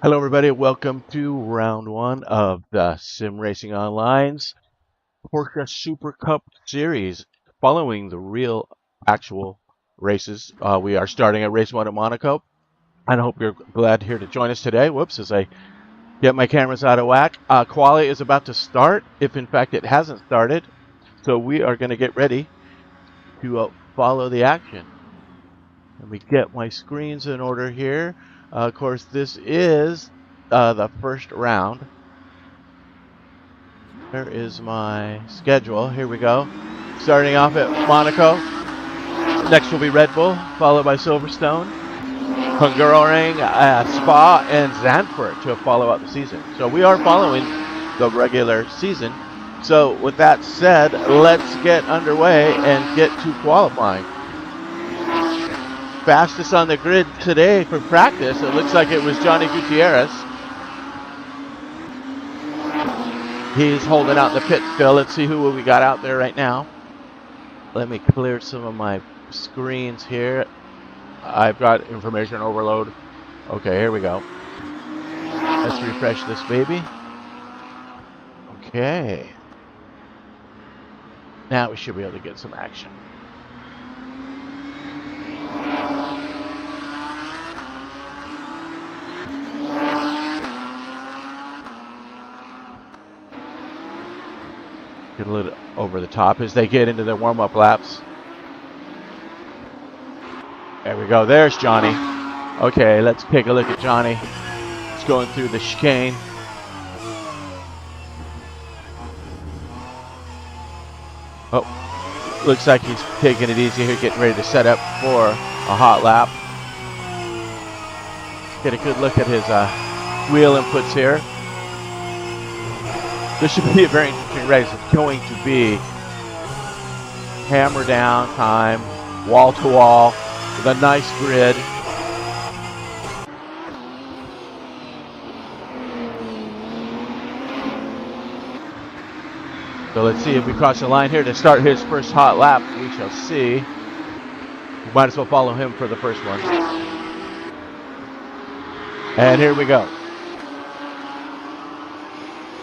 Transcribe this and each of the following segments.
Hello, everybody. Welcome to round one of the Sim Racing Online's Porsche Super Cup Series. Following the real, actual races, we are starting at race one at Monaco. I hope you're glad here to join us today. Whoops, as I get my cameras out of whack. Quali is about to start, if in fact it hasn't started. So we are going to get ready to follow the action. Let me get my screens in order here. Of course, this is the first round. There is my schedule. Here we go. Starting off at Monaco. Next will be Red Bull, followed by Silverstone, Hungaroring, Spa, and Zandvoort to follow out the season. So we are following the regular season. So with that said, let's get underway and get to qualifying. Fastest on the grid today for practice, it looks like it was Johnny Gutierrez. He's holding out in the pit still. Let's see who we got out there right now. Let me clear some of my screens here. I've got information overload. Okay, here we go. Let's refresh this baby. Okay. Now we should be able to get some action. Get a little over the top as they get into their warm-up laps. There we go. There's Johnny. Okay, let's take a look at Johnny. He's going through the chicane. Oh, looks like he's taking it easy here, getting ready to set up for a hot lap. Get a good look at his wheel inputs here. This should be a very interesting race. It's going to be hammer down time, wall to wall, with a nice grid. So let's see if we cross the line here to start his first hot lap. We shall see. We might as well follow him for the first one. And here we go.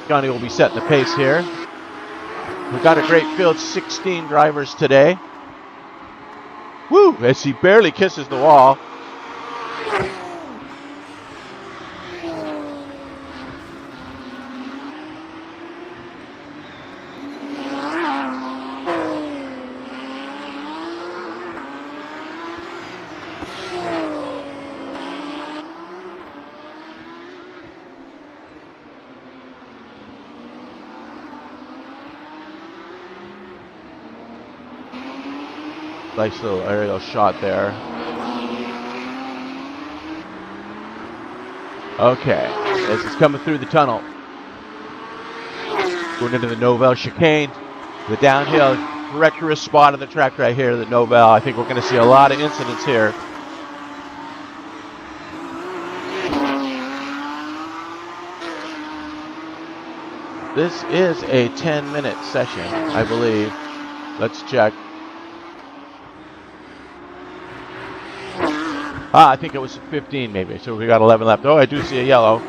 Johnny will be setting the pace here. We've got a great field, 16 drivers today. Woo! As he barely kisses the wall. Nice little aerial shot there. Okay, as it's coming through the tunnel. Going into the Novell chicane. The downhill, treacherous spot on the track right here, the Novell. I think we're going to see a lot of incidents here. This is a 10-minute session, I believe. Let's check. I think it was 15 maybe, so we got 11 left. Oh, I do see a yellow.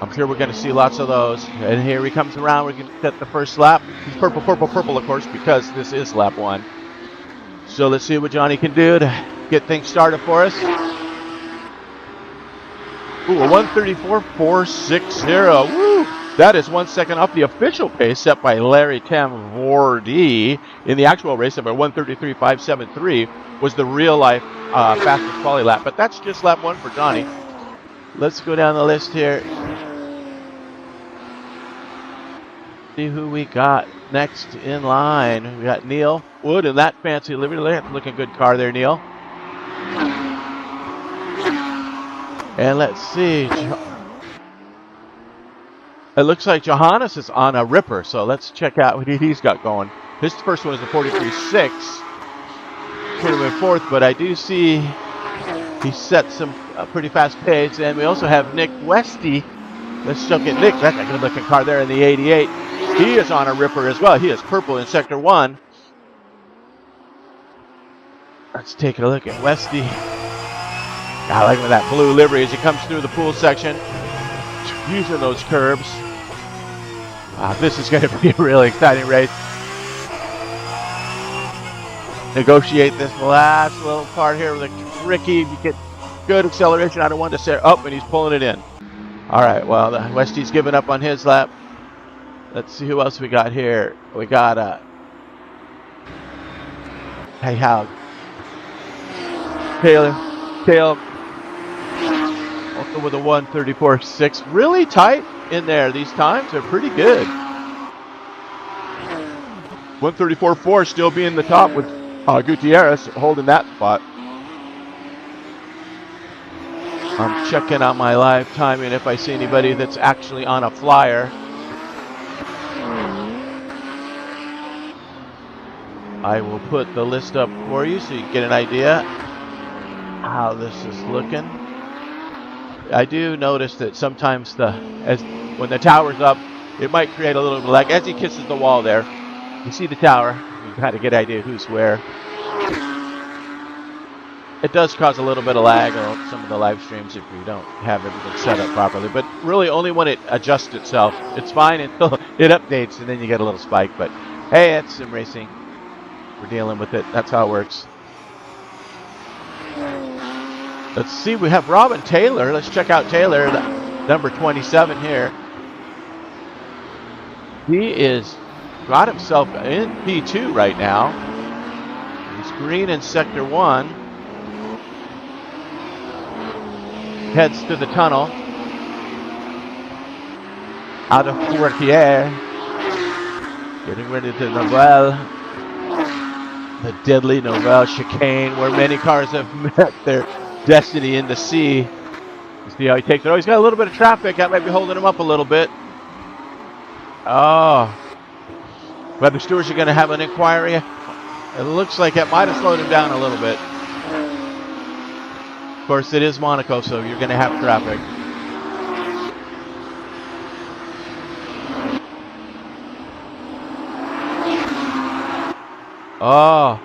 I'm sure we're going to see lots of those. And here he comes around. We can set the first lap. He's purple, purple, purple, of course, because this is lap one. So let's see what Johnny can do to get things started for us. Ooh, a 1:34.460. Woo! That is 1 second off the official pace set by Larry Tamvordi in the actual race of a 1:33.573 was the real life fastest quali lap. But that's just lap one for Johnny. Let's go down the list here. See who we got next in line. We got Neil Wood in that fancy livery. Looking good car there, Neil. And let's see. It looks like Johannes is on a ripper, so let's check out what he's got going. His first one is a 43.6. Put him in fourth, but I do see he set some pretty fast pace. And we also have Nick Westy. Let's look at Nick. That's a good-looking car there in the 88. He is on a ripper as well. He is purple in Sector 1. Let's take a look at Westy. I like with that blue livery as he comes through the pool section, using those curbs. This is going to be a really exciting race. Negotiate this last little part here with a tricky, you get good acceleration out of one to set up, and he's pulling it in. All right, well, the Westy's giving up on his lap. Let's see who else we got here. We got hey, Hal. Taylor, also with a 1:34.6. Really tight in there. These times are pretty good. 1:34.4 still being the top with Gutierrez holding that spot. I'm checking on my live timing if I see anybody that's actually on a flyer. I will put the list up for you so you can get an idea how this is looking. I do notice that sometimes when the tower's up, it might create a little bit of lag. As he kisses the wall there, you see the tower. You kind of get an idea who's where. It does cause a little bit of lag on some of the live streams if you don't have everything set up properly. But really only when it adjusts itself. It's fine until it updates and then you get a little spike. But hey, it's sim racing. We're dealing with it. That's how it works. Let's see. We have Robin Taylor. Let's check out Taylor, number 27 here. He is got himself in P2 right now. He's green in Sector 1. Heads to the tunnel. Out of Fortier. Getting ready to Novelle. The deadly Novelle chicane where many cars have met their destiny in the sea. You see how he takes it. Oh, he's got a little bit of traffic. That might be holding him up a little bit. Oh. Whether stewards are going to have an inquiry. It looks like it might have slowed him down a little bit. Of course, it is Monaco, so you're going to have traffic. Oh.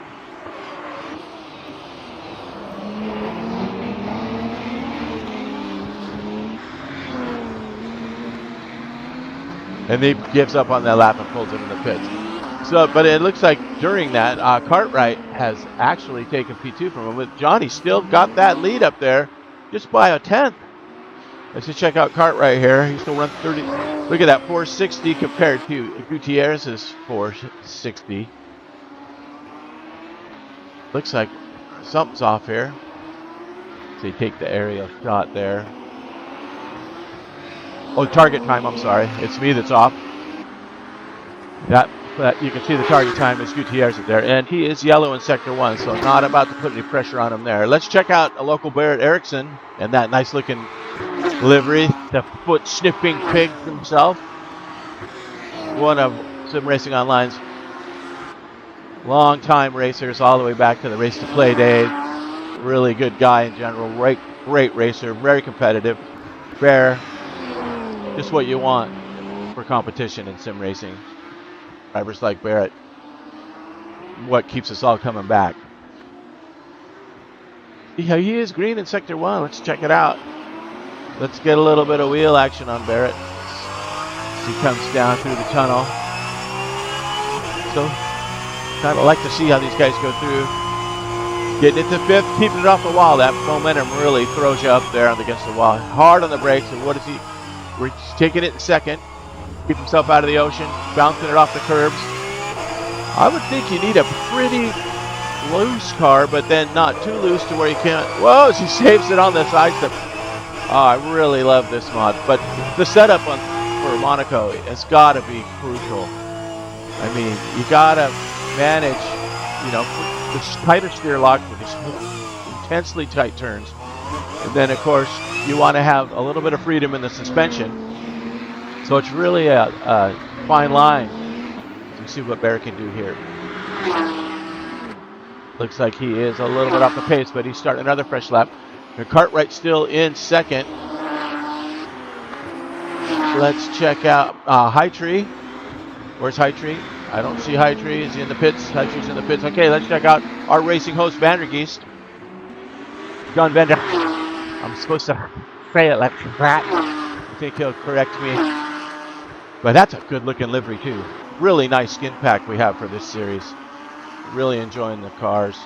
And he gives up on that lap and pulls him in the pits. So, but it looks like during that, Cartwright has actually taken P2 from him. With Johnny still got that lead up there, just by a tenth. Let's just check out Cartwright here. He still runs 30. Look at that 460 compared to Gutierrez's 460. Looks like something's off here. So you take the aerial shot there. Oh, target time, I'm sorry. It's me that's off. But you can see the target time is Gutierrez there. And he is yellow in Sector 1, so not about to put any pressure on him there. Let's check out a local Barrett Erickson and that nice looking livery. The foot sniffing pig himself. One of Sim Racing Online's long-time racers all the way back to the Race to Play days. Really good guy in general. Great racer. Very competitive. Fair. Just what you want for competition in sim racing. Drivers like Barrett. What keeps us all coming back. Yeah, he is green in Sector 1. Let's check it out. Let's get a little bit of wheel action on Barrett. As he comes down through the tunnel. So, kind of like to see how these guys go through. Getting it to fifth, keeping it off the wall. That momentum really throws you up there against the wall. Hard on the brakes, and what is he? We're taking it in second. Keep himself out of the ocean. Bouncing it off the curbs. I would think you need a pretty loose car, but then not too loose to where you can't. Whoa, she saves it on the side step. Oh, I really love this mod. But the setup for Monaco has got to be crucial. I mean, you got to manage, the tighter steer lock with these intensely tight turns. And then, of course, you want to have a little bit of freedom in the suspension. So it's really a fine line. Let's see what Barrett can do here. Looks like he is a little bit off the pace, but he's starting another fresh lap. And Cartwright still in second. Let's check out High Tree. Where's High Tree? I don't see High Tree. Is he in the pits? High Tree's in the pits. Okay, let's check out our racing host, Vandergeest. John Vander. I'm supposed to say it like that. I think he'll correct me. But that's a good looking livery too. Really nice skin pack we have for this series. Really enjoying the cars.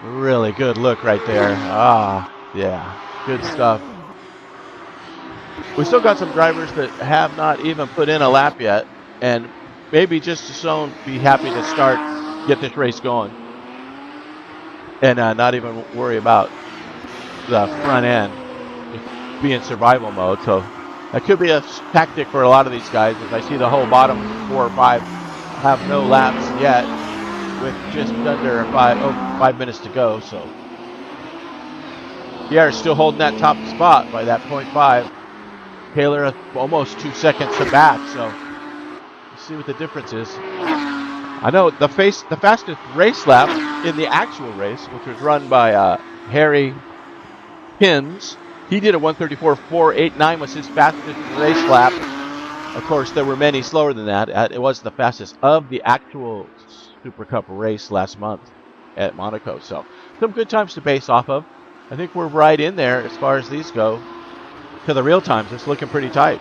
Really good look right there. Ah, yeah, good stuff. We still got some drivers that have not even put in a lap yet, and maybe just as soon be happy to start, get this race going, and not even worry about the front end, just be in survival mode. So that could be a tactic for a lot of these guys, as I see the whole bottom 4 or 5 have no laps yet, with just under 5 minutes to go. So Pierre is still holding that top spot by that 0.5. Taylor almost 2 seconds to back. So let's see what the difference is. I know the fastest race lap in the actual race, which was run by Harry Hims. He did a 1:34.489 was his fastest race lap. Of course, there were many slower than that. It was the fastest of the actual Super Cup race last month at Monaco. So some good times to base off of. I think we're right in there as far as these go. To the real times, it's looking pretty tight.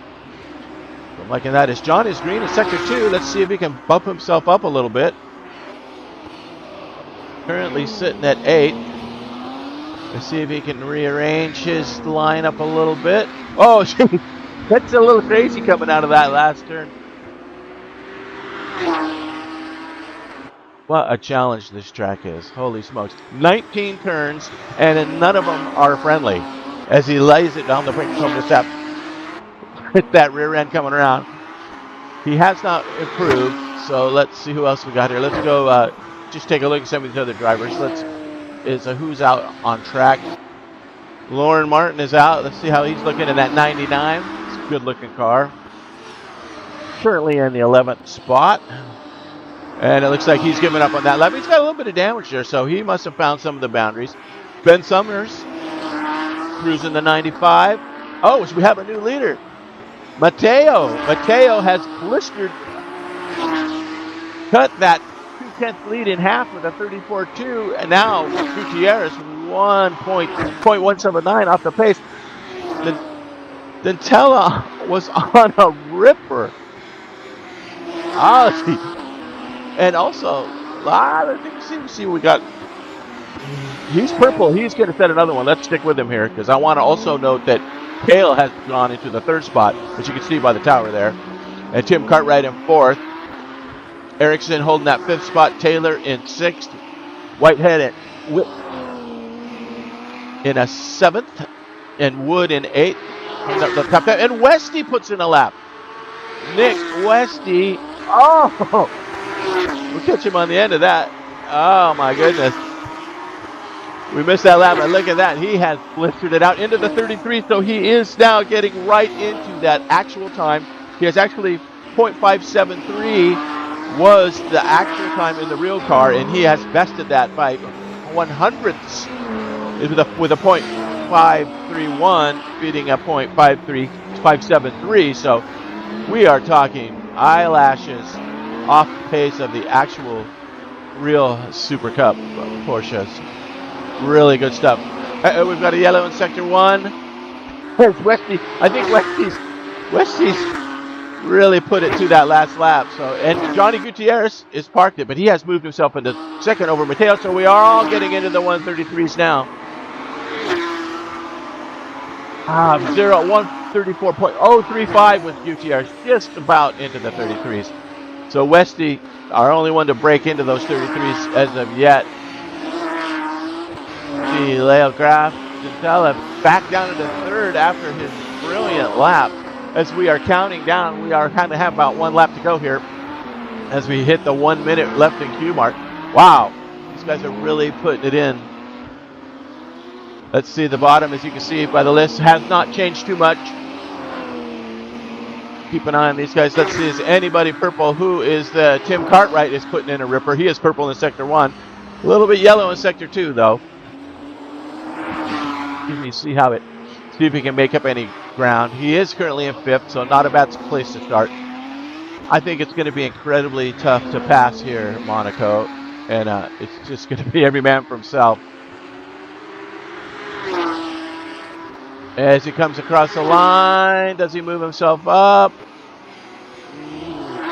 So I'm liking that. As John is green in sector 2, let's see if he can bump himself up a little bit. Currently sitting at 8. Let's see if he can rearrange his lineup a little bit. Oh, that's a little crazy coming out of that last turn. What a challenge this track is. Holy smokes. 19 turns, and none of them are friendly. As he lays it down the brink from the step. With that rear end coming around. He has not improved, so let's see who else we got here. Let's go just take a look at some of these other drivers. Who's out on track. Lauren Martin is out. Let's see how he's looking in that 99. It's a good looking car. Currently in the 11th spot. And it looks like he's giving up on that lap. He's got a little bit of damage there, so he must have found some of the boundaries. Ben Summers cruising the 95. Oh, so we have a new leader. Mateo. Mateo has cut that 2/10 lead in half with a 34.2, and now Gutierrez 1.179 off the pace. Dentella was on a ripper. And also, let's see what we got. He's purple. He's going to set another one. Let's stick with him here, because I want to also note that Kale has gone into the 3rd spot, as you can see by the tower there. And Tim Cartwright in 4th. Erickson holding that 5th spot. Taylor in 6th. Whitehead in a 7th. And Wood in 8th. And Westy puts in a lap. Nick Westy. Oh! We'll catch him on the end of that. Oh, my goodness. We missed that lap, but look at that. He has blistered it out into the 33, so he is now getting right into that actual time. He has actually 0.573 was the actual time in the real car, and he has bested that by 100ths with a 0.531, beating a 0.573. So we are talking eyelashes off the pace of the actual real Super Cup Porsches. Really good stuff. We've got a yellow in sector 1. There's Westy. I think Westy's really put it to that last lap. So, and Johnny Gutierrez is parked it, but he has moved himself into 2nd over Mateo. So we are all getting into the 133s now. 134.035 with Gutierrez, just about into the 33s. So Westy, our only one to break into those 33s as of yet. Leo Graf Dentella back down into 3rd after his brilliant lap. As we are counting down, we are kind of have about 1 lap to go here as we hit the 1 minute left in Q mark. Wow, these guys are really putting it in. Let's see the bottom, as you can see by the list, has not changed too much. Keep an eye on these guys. Let's see, is anybody purple? Who is the Tim Cartwright is putting in a ripper. He is purple in sector 1. A little bit yellow in sector 2, though. Let me see if he can make up any ground. He is currently in 5th, so not a bad place to start. I think it's going to be incredibly tough to pass here, Monaco, and it's just going to be every man for himself. As he comes across the line, does he move himself up?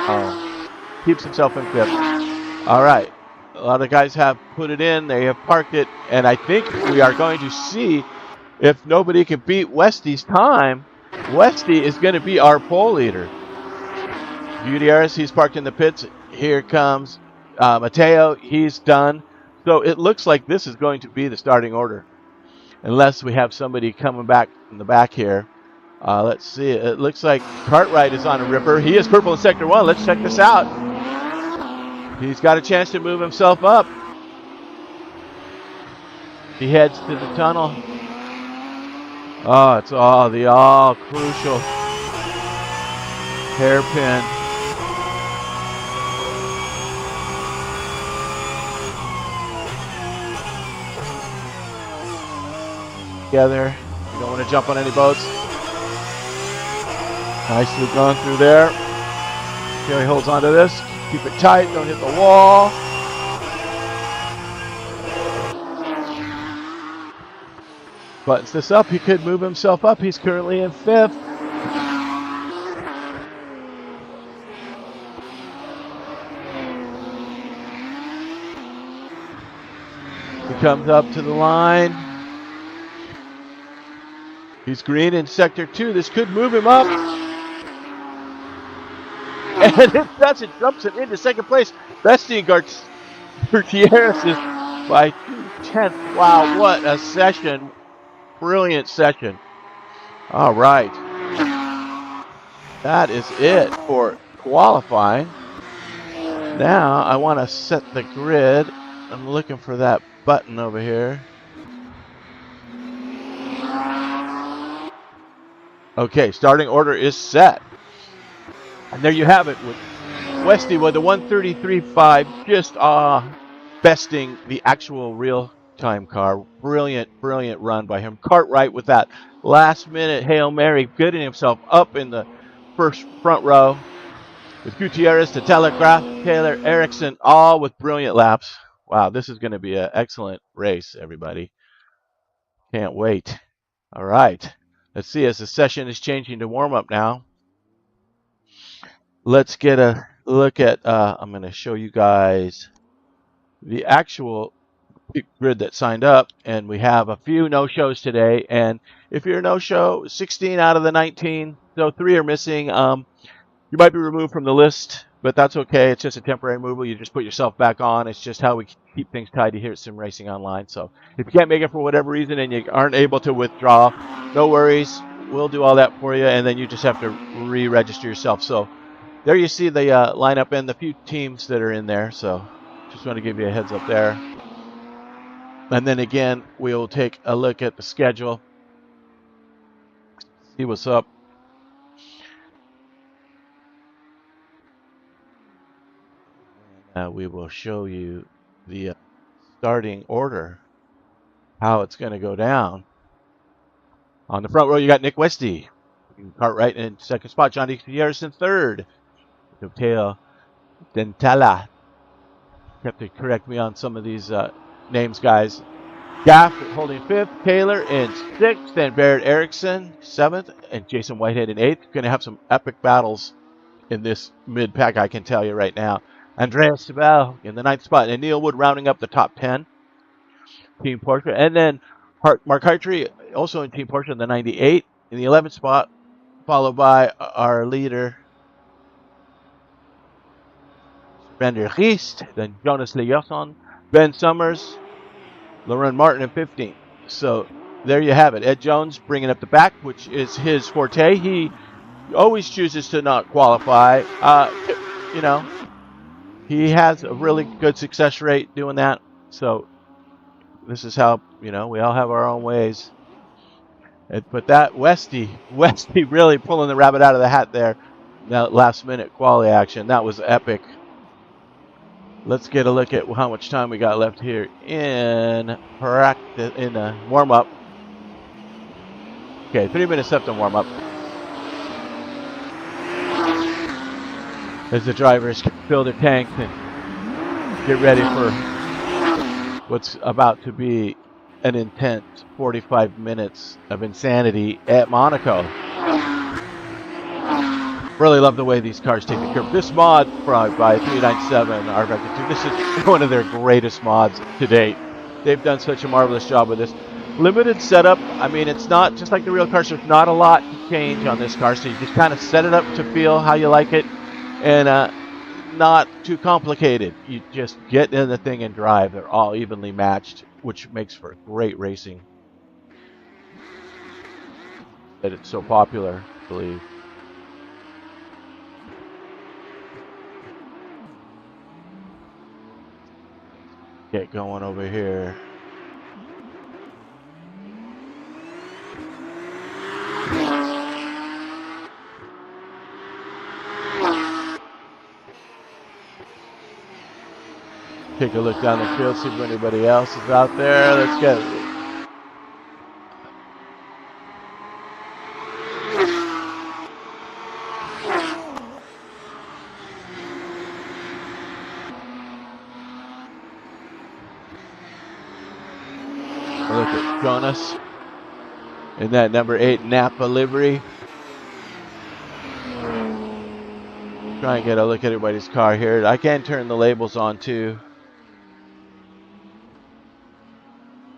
Oh, keeps himself in fifth. All right. A lot of guys have put it in. They have parked it. And I think we are going to see if nobody can beat Westy's time. Westy is going to be our pole leader. Gutierrez, he's parked in the pits. Here comes Mateo. He's done. So it looks like this is going to be the starting order. Unless we have somebody coming back in the back here. Let's see. It looks like Cartwright is on a ripper. He is purple in Sector 1. Let's check this out. He's got a chance to move himself up. He heads to the tunnel. Oh, it's all crucial hairpin. Together. You don't want to jump on any boats. Nicely gone through there. Here he holds onto this. Keep it tight. Don't hit the wall. Buttons this up. He could move himself up. He's currently in fifth. He comes up to the line. He's green in Sector 2. This could move him up. And it doesn't. Jumps him into second place. Bestie Gutierrez is by 2/10. Wow, what a session. Brilliant session. All right. That is it for qualifying. Now I want to set the grid. I'm looking for that button over here. Okay, starting order is set. And there you have it with Westy with the 133.5, just besting the actual real-time car. Brilliant, brilliant run by him. Cartwright with that last-minute Hail Mary, getting himself up in the front row. With Gutierrez to Telegraph, Taylor, Erickson, all with brilliant laps. Wow, this is going to be an excellent race, everybody. Can't wait. All right. Let's see, as the session is changing to warm-up now. Let's get a look at, I'm going to show you guys the actual grid that signed up. And we have a few no-shows today. And if you're a no-show, 16 out of the 19, so 3 are missing. You might be removed from the list, but that's okay. It's just a temporary removal. You just put yourself back on. It's just how we keep things tidy here at Sim Racing Online. So if you can't make it for whatever reason and you aren't able to withdraw, no worries. We'll do all that for you, and then you just have to re-register yourself. So there you see the lineup and the few teams that are in there. So just want to give you a heads up there. And then again, we'll take a look at the schedule. See what's up. We will show you the starting order, how it's going to go down. On the front row, you got Nick Westy. Cartwright in second spot. Johnny Gutierrez in third. Mateo Dentala. You have to correct me on some of these names, guys. Gaff holding fifth. Taylor in sixth. Then Barrett Erickson, seventh. And Jason Whitehead in eighth. Going to have some epic battles in this mid-pack, I can tell you right now. Andreas Sabel in the ninth spot. And Neil Wood rounding up the top 10. Team Porsche. And then Mark Hartree also in Team Porsche in the 98. In the 11th spot. Followed by our leader, Brander Riest. Then Jonas Leosson. Ben Summers. Lauren Martin in 15th. So there you have it. Ed Jones bringing up the back, which is his forte. He always chooses to not qualify. You know, he has a really good success rate doing that. So this is how, you know, we all have our own ways. But that Westy really pulling the rabbit out of the hat there. That last minute quali action, that was epic. Let's get a look at how much time we got left here in practice, in warm up. Okay, 3 minutes left in warm up. as the drivers fill their tanks and get ready for what's about to be an intense 45 minutes of insanity at Monaco. Really love the way these cars take the curve. This mod by 397 R52, this is one of their greatest mods to date. They've done such a marvelous job with this. Limited setup, I mean, it's not just like the real car, so there's not a lot to change on this car, so you just kind of set it up to feel how you like it, and not too complicated. You just get in the thing and drive. They're all evenly matched, which makes for great racing. That it's so popular, I believe. Get going over here. Take a look down the field, see if anybody else is out there. Let's get it. Look at Jonas in that number 8 Napa livery. Try and get a look at everybody's car here. I can turn the labels on too.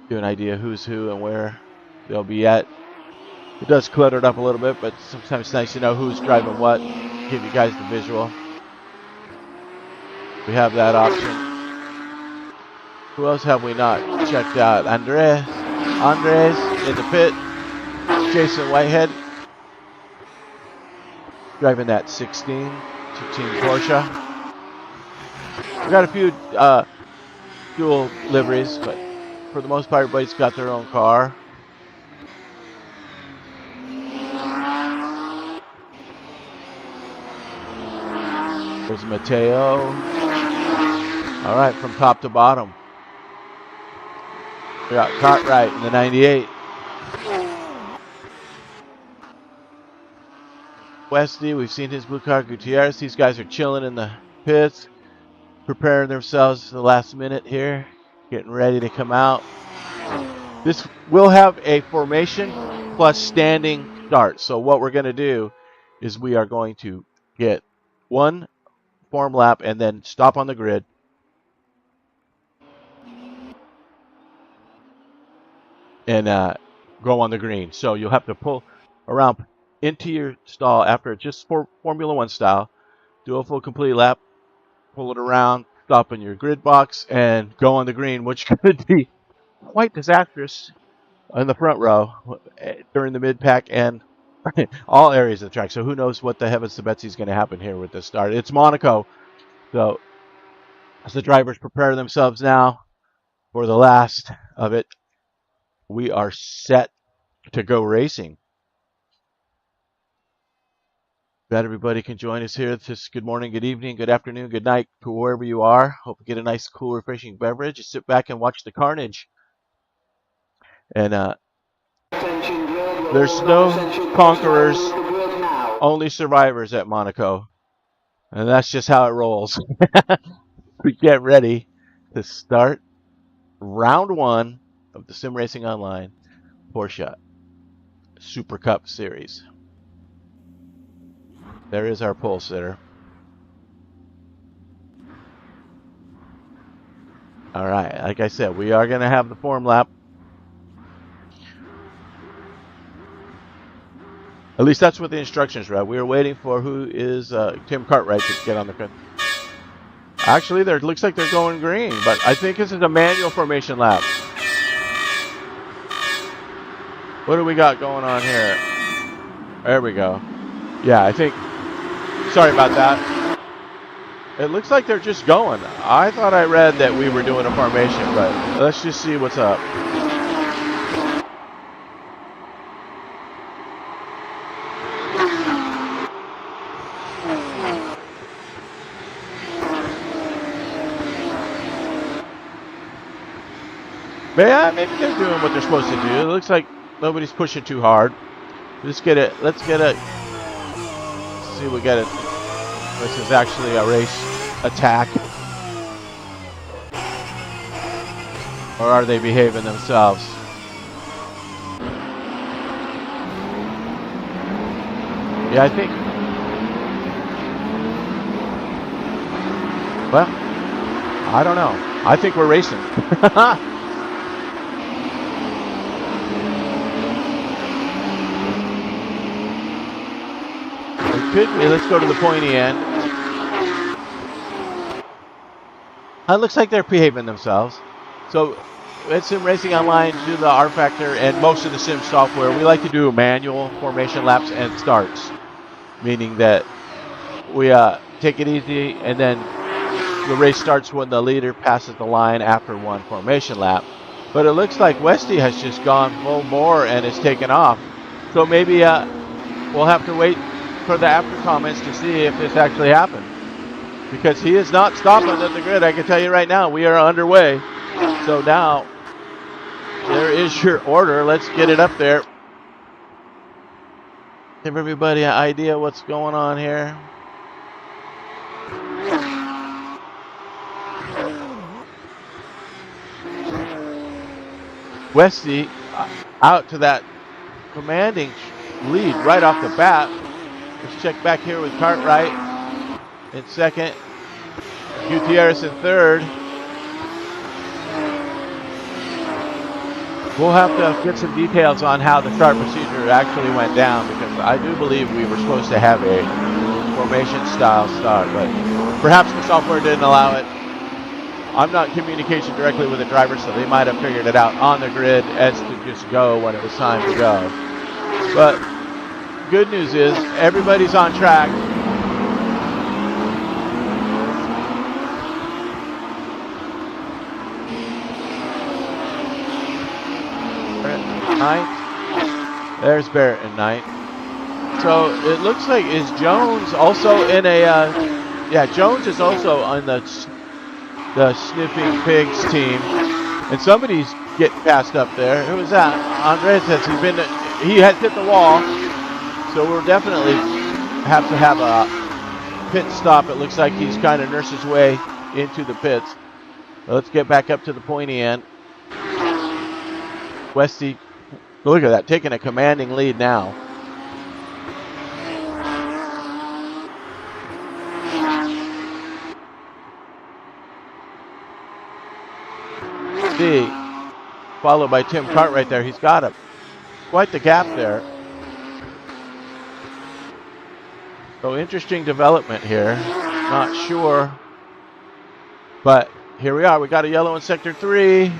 Give an idea who's who and where they'll be at. It does clutter it up a little bit, but sometimes it's nice to know who's driving what. Give you guys the visual. We have that option. Who else have we not checked out? Andres in the pit. Jason Whitehead driving that 16 to Team Porsche. We got a few dual liveries, but for the most part, everybody's got their own car. There's Mateo. All right, from top to bottom. We got Cartwright in the 98. Westy, we've seen his blue car. Gutierrez, these guys are chilling in the pits, preparing themselves for the last minute here, getting ready to come out. This will have a formation plus standing start. So what we're going to do is we are going to get one form lap and then stop on the grid. And go on the green. So you'll have to pull around into your stall after just for Formula One style. Do a full complete lap, pull it around, stop in your grid box, and go on the green, which could be quite disastrous in the front row during the mid pack and all areas of the track. So who knows what the heavens to Betsy is going to happen here with this start. It's Monaco. So as the drivers prepare themselves now for the last of it, we are set to go racing. Glad everybody can join us here. This good morning, good evening, good afternoon, good night to wherever you are. Hope you get a nice, cool, refreshing beverage. Just sit back and watch the carnage. And there's no conquerors, only survivors at Monaco. And that's just how it rolls. We get ready to start round 1 of the Sim Racing Online Porsche Super Cup Series. There is our pole sitter. All right, like I said, we are going to have the form lap. At least that's what the instructions read. We were waiting for who is Tim Cartwright to get on the grid. Actually, there looks like they're going green, but I think this is a manual formation lap. What do we got going on here? There we go. Yeah, I think. Sorry about that. It looks like they're just going. I thought I read that we were doing a formation, but let's just see what's up. Yeah, maybe they're doing what they're supposed to do. It looks like nobody's pushing too hard. Let's get it. Let's get it. See, we got it. this is actually a race attack. Or are they behaving themselves? Yeah, I think. Well, I don't know. I think we're racing. It could be. Let's go to the pointy end. It looks like they're behaving themselves. So, at Sim Racing Online, do the R Factor and most of the Sim software, we like to do manual formation laps and starts. Meaning that we take it easy and then the race starts when the leader passes the line after one formation lap. But it looks like Westy has just gone full bore and is taken off. So maybe we'll have to wait for the after comments to see if this actually happened. Because he is not stopping at the grid. I can tell you right now, we are underway. So now, there is your order. Let's get it up there. Give everybody an idea what's going on here. Westy out to that commanding lead right off the bat. Let's check back here with Cartwright in second. Gutierrez in third. We'll have to get some details on how the start procedure actually went down because I do believe we were supposed to have a formation style start, but perhaps the software didn't allow it. I'm not in communication directly with the driver, so they might have figured it out on the grid as to just go when it was time to go. But good news is everybody's on track. Ninth. There's Barrett in ninth. So it looks like, is Jones also in a, yeah, Jones is also on the Sniffing Pigs team. And somebody's getting passed up there. Who was that? Andres says he has hit the wall. So we'll definitely have to have a pit stop. It looks like he's kind of nursed his way into the pits. So let's get back up to the pointy end. Westy, look at that, taking a commanding lead now. D, followed by Tim Cartwright there. He's got quite the gap there. So interesting development here. Not sure, but here we are. We got a yellow in sector 3.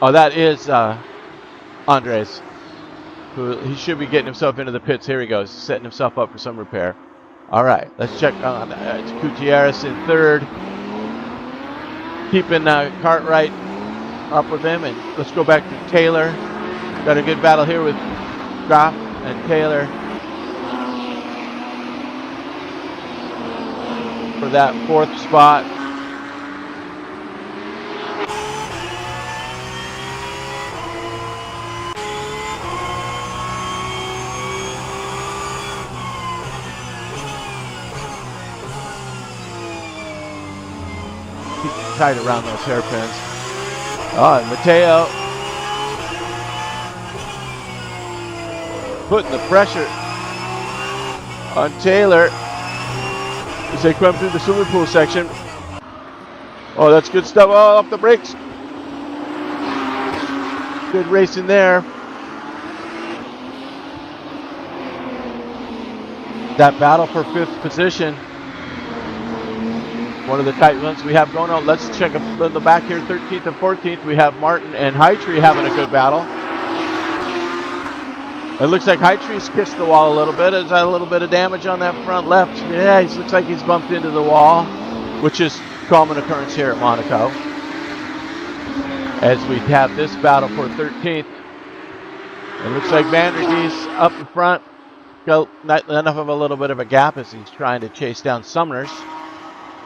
Oh, that is Andres. He should be getting himself into the pits. Here he goes, setting himself up for some repair. All right, let's check on it's Gutierrez in third. Keeping Cartwright up with him, and let's go back to Taylor. Got a good battle here with Goff and Taylor for that 4th spot. Tight around those hairpins. Oh, and Mateo putting the pressure on Taylor as they come through the swimming pool section. Oh, that's good stuff. Oh, off the brakes. Good racing there. That battle for 5th position. One of the tight ones we have going on. Let's check in the back here, 13th and 14th. We have Martin and Hightree having a good battle. It looks like Hightree's kissed the wall a little bit. Has had a little bit of damage on that front left. Yeah, he looks like he's bumped into the wall, which is common occurrence here at Monaco. As we have this battle for 13th. It looks like Vandergeest up in front. Got enough of a little bit of a gap as he's trying to chase down Sumners.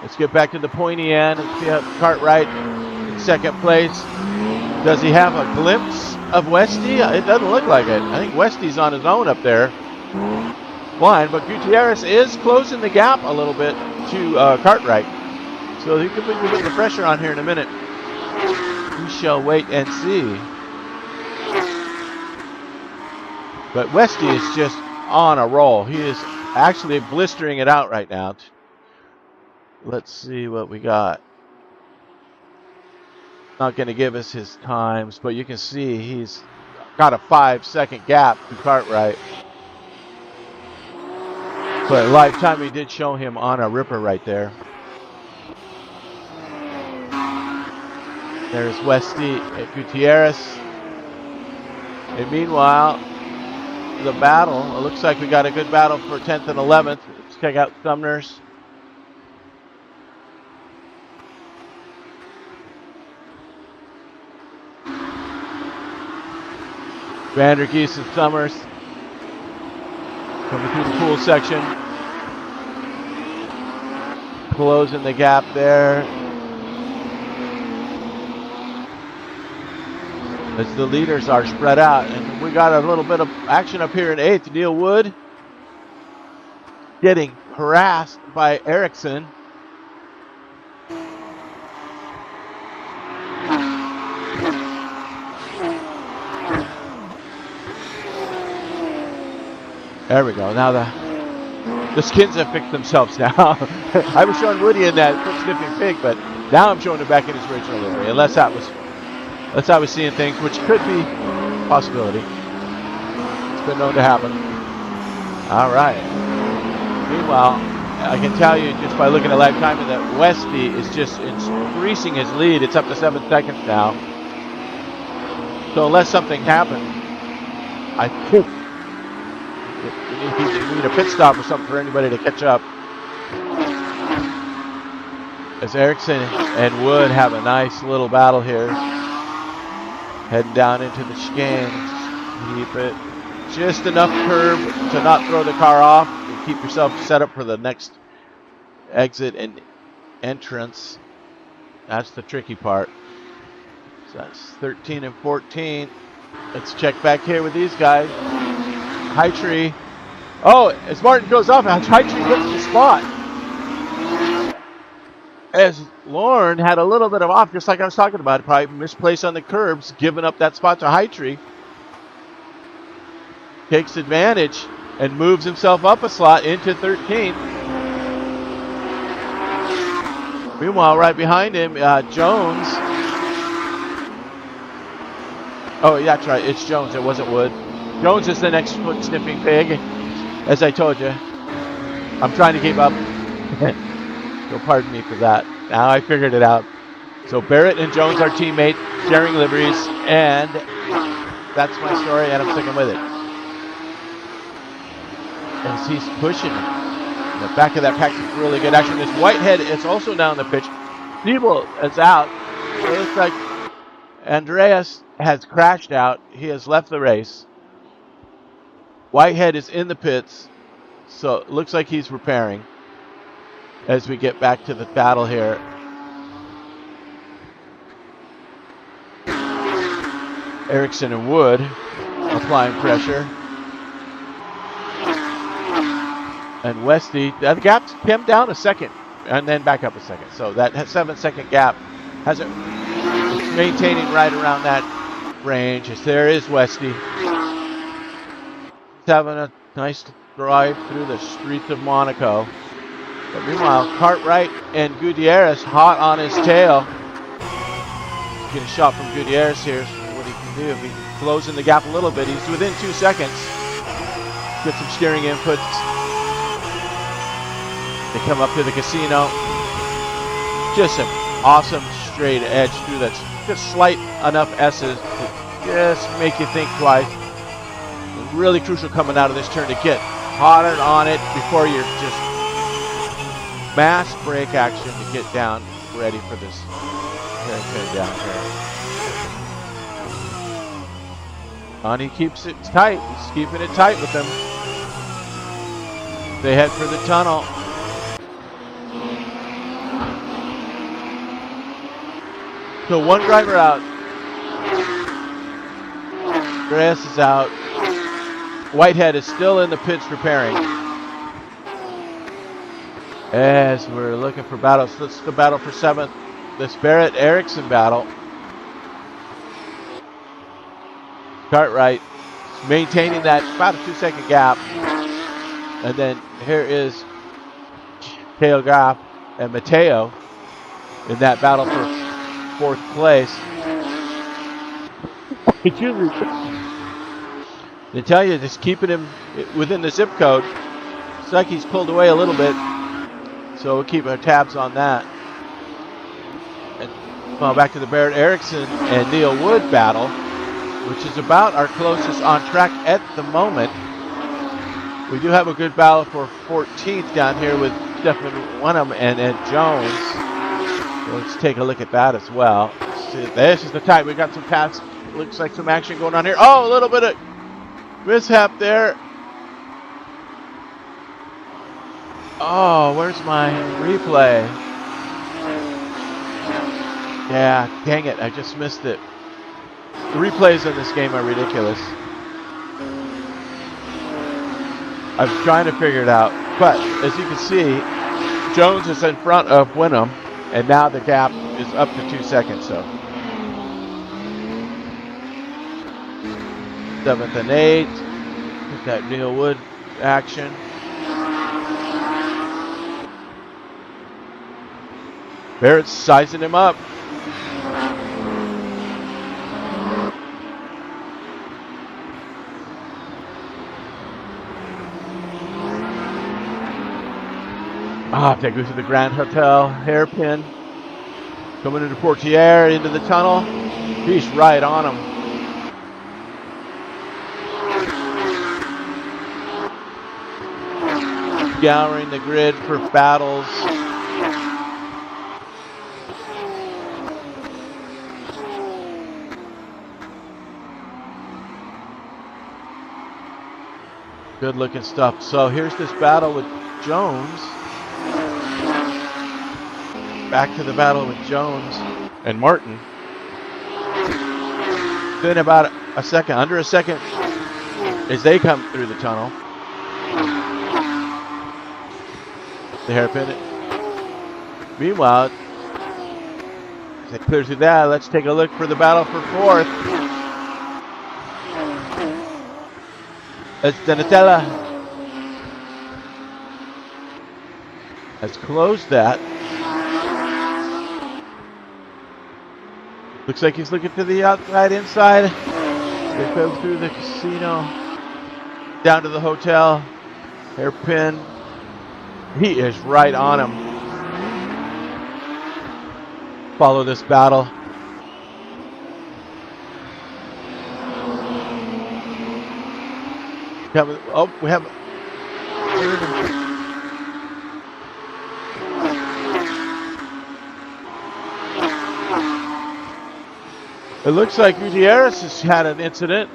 Let's get back to the pointy end and see Cartwright in second place. Does he have a glimpse of Westy? It doesn't look like it. I think Westy's on his own up there. line, but Gutierrez is closing the gap a little bit to Cartwright. So he could put a bit of pressure on here in a minute. We shall wait and see. But Westy is just on a roll. He is actually blistering it out right now. Let's see what we got. Not going to give us his times, but you can see he's got a 5-second gap to Cartwright. But live time, we did show him on a ripper right there. There's Westy at Gutierrez. And meanwhile, the battle, it looks like we got a good battle for 10th and 11th. Let's check out Sumner's. Vandergeest and Summers coming through the pool section. Closing the gap there. As the leaders are spread out. And we got a little bit of action up here in 8th. Neil Wood getting harassed by Erickson. There we go. Now the skins have fixed themselves now. I was showing Woody in that foot sniffing pig, but now I'm showing him back in his original livery. Unless that's how I was seeing things, which could be a possibility. It's been known to happen. All right. Meanwhile, I can tell you just by looking at live timing that Westy is just increasing his lead. It's up to 7 seconds now. So unless something happens, I think we need a pit stop or something for anybody to catch up. As Erickson and Wood have a nice little battle here. Heading down into the chicane. Keep it just enough curb to not throw the car off. And keep yourself set up for the next exit and entrance. That's the tricky part. So that's 13 and 14. Let's check back here with these guys. High Tree. Oh, as Martin goes off, High Tree gets the spot. As Lorne had a little bit of off, just like I was talking about, probably misplaced on the curbs, giving up that spot to High Tree. Takes advantage and moves himself up a slot into 13. Meanwhile, right behind him, Jones. Oh, yeah, that's right. It's Jones. It wasn't Wood. Jones is the next foot sniffing pig, as I told you. I'm trying to keep up. So pardon me for that. Now I figured it out. So Barrett and Jones are teammates, sharing liveries, and that's my story, and I'm sticking with it. As he's pushing the back of that pack is really good action. This Whitehead is also down the pitch. Siebel is out. It looks like Andreas has crashed out. He has left the race. Whitehead is in the pits, so it looks like he's repairing. As we get back to the battle here. Erickson and Wood applying pressure. And Westy, the gap's came down a second and then back up a second. So that 7-second gap has it maintaining right around that range. As there is Westy. He's having a nice drive through the streets of Monaco. But meanwhile, Cartwright and Gutierrez hot on his tail. Get a shot from Gutierrez here. What he can do if he closes the gap a little bit. He's within 2 seconds. Get some steering inputs. They come up to the casino. Just an awesome straight edge through that. Just slight enough S's to just make you think twice. Really crucial coming out of this turn to get hotter on it before you're just mass brake action to get down ready for this down here. And he keeps it tight. He's keeping it tight with them. They head for the tunnel. So one driver out. Grass is out. Whitehead is still in the pits preparing. As we're looking for battles, this is the battle for 7th. This Barrett-Erickson battle. Cartwright maintaining that about a 2-second gap. And then here is Teo Graff and Mateo in that battle for 4th place. Excuse me. They tell you just keeping him within the zip code. It's like he's pulled away a little bit. So we'll keep our tabs on that. And back to the Barrett-Erickson and Neil Wood battle, which is about our closest on track at the moment. We do have a good battle for 14th down here with Stephen Wenham and Jones. So let's take a look at that as well. This is the time. We got some pass. Looks like some action going on here. Oh, a little bit of mishap there. Oh, where's my replay? Yeah, dang it. I just missed it. The replays in this game are ridiculous. I'm trying to figure it out. But as you can see, Jones is in front of Wenham, and now the gap is up to 2 seconds. So 7th and 8th. Get that Neil Wood action. Barrett's sizing him up. They go to the Grand Hotel, hairpin. Coming into Portiere, into the tunnel. He's right on him. Scouring the grid for battles. Good looking stuff. So here's this battle with Jones. Back to the battle with Jones and Martin. Then about a second, under a second, as they come through the tunnel. The hairpin. Meanwhile, as they clear through that, let's take a look for the battle for 4th. As Donatella has closed that. Looks like he's looking to the outside, inside. They go through the casino, down to the hotel. Hairpin. He is right on him. Follow this battle. Oh, we have. It looks like Gutierrez has had an incident.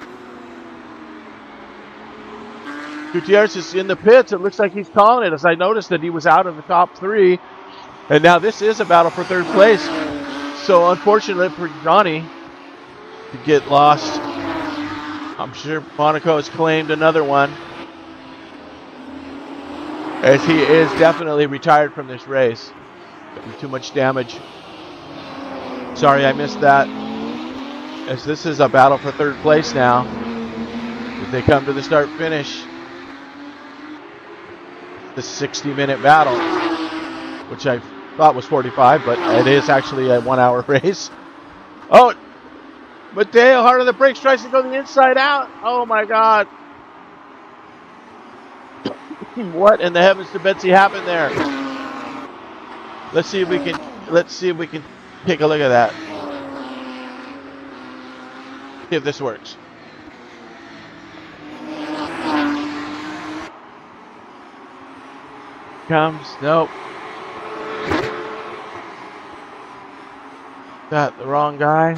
Gutierrez is in the pits. It looks like he's calling it, as I noticed that he was out of the top 3. And now this is a battle for 3rd place. So unfortunately for Johnny to get lost. I'm sure Monaco has claimed another one, as he is definitely retired from this race. Too much damage. Sorry I missed that. As this is a battle for 3rd place now, as they come to the start finish. The 60-minute battle, which I thought was 45, but it is actually a 1-hour race. Oh, Mateo, hard on the brakes, tries to go the inside out. Oh my God. What in the heavens to Betsy happened there? Let's see if we can take a look at that. See if this works. Comes, nope. Got the wrong guy.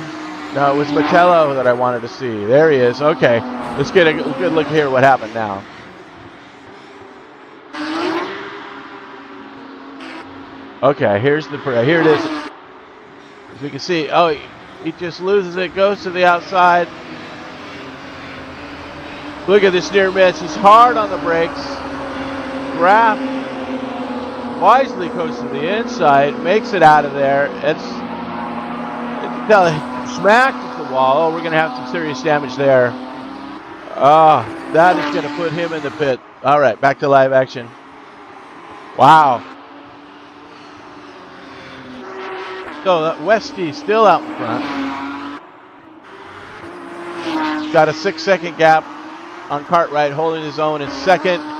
No, it was Matello that I wanted to see. There he is. Okay, let's get a good look here at what happened now. Okay, here it is. As we can see, oh, he just loses it, goes to the outside. Look at this near miss. He's hard on the brakes. Graff wisely goes to the inside, makes it out of there. It's smacked the wall. Oh, we're going to have some serious damage there. That is going to put him in the pit. All right, back to live action. Wow. So Westy still out in front. Got a 6-second gap on Cartwright, holding his own in second.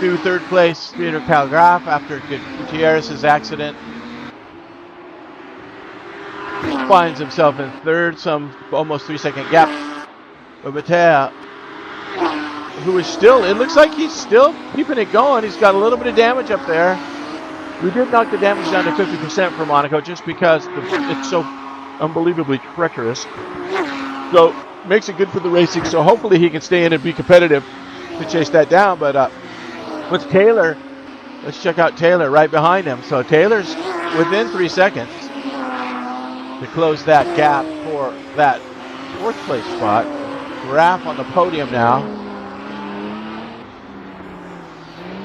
To third place, Peter Calgraf after Gutierrez's accident. Finds himself in third, some almost 3-second gap. But Matea, who is still, it looks like he's still keeping it going. He's got a little bit of damage up there. We did knock the damage down to 50% for Monaco just because it's so unbelievably treacherous. So makes it good for the racing. So hopefully he can stay in and be competitive to chase that down. But with Taylor, let's check out Taylor right behind him. So Taylor's within 3 seconds to close that gap for that 4th place spot. Graf on the podium now.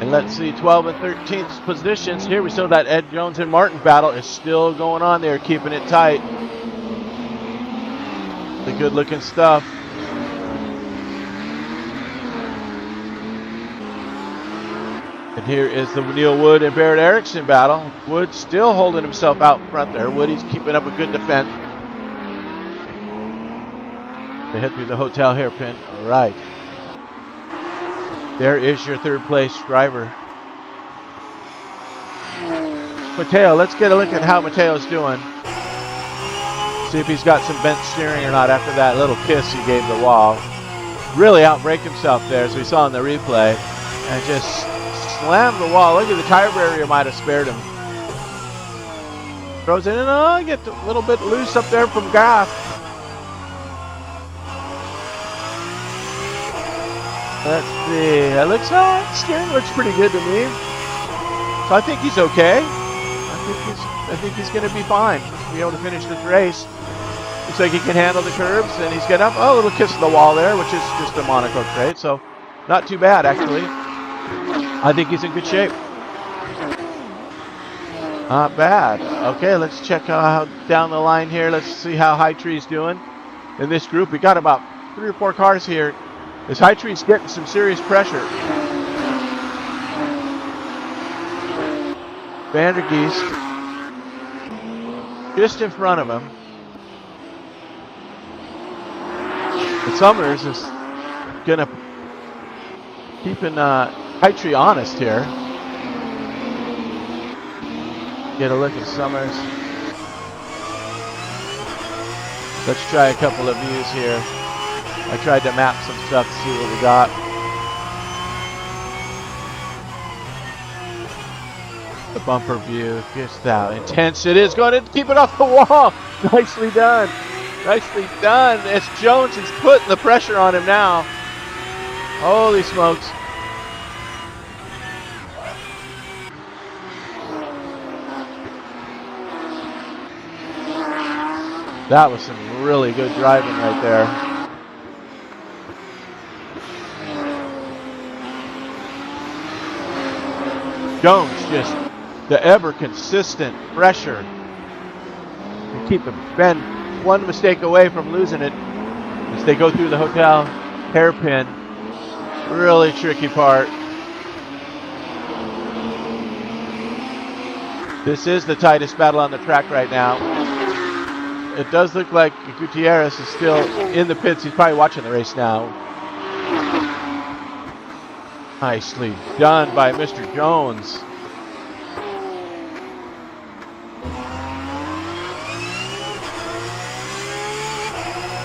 And let's see, 12th and 13th positions. Here we saw that Ed Jones and Martin battle is still going on there, keeping it tight. The good looking stuff. And here is the Neil Wood and Barrett Erickson battle. Wood still holding himself out front there. Woody's keeping up a good defense. They head through the hotel hairpin. All right. There is your 3rd place driver. Mateo, let's get a look at how Mateo's doing. See if he's got some bent steering or not after that little kiss he gave the wall. Really outbraked himself there, as we saw in the replay. And just slammed the wall. Look at the tire barrier, might have spared him. Throws it in, get a little bit loose up there from Graf. Let's see. Steering looks pretty good to me. So I think he's okay. I think he's going to be fine. Be able to finish this race. Looks like he can handle the curves, and he's getting up. Oh, a little kiss of the wall there, which is just a Monaco trait. So not too bad, actually. I think he's in good shape. Not bad. Okay, let's check down the line here. Let's see how High Tree's doing in this group. We got about 3 or 4 cars here. This High Tree's getting some serious pressure. Vandergeest just in front of him. And Summers is gonna keeping High Tree honest here. Get a look at Summers. Let's try a couple of views here. I tried to map some stuff to see what we got. The bumper view, just how intense it is. Going to keep it off the wall. Nicely done. Nicely done. It's Jones is putting the pressure on him now. Holy smokes. That was some really good driving right there. Jones just the ever consistent pressure. You keep the Ben one mistake away from losing it as they go through the hotel hairpin. Really tricky part. This is the tightest battle on the track right now. It does look like Gutierrez is still in the pits. He's probably watching the race now. Nicely done by Mr. Jones.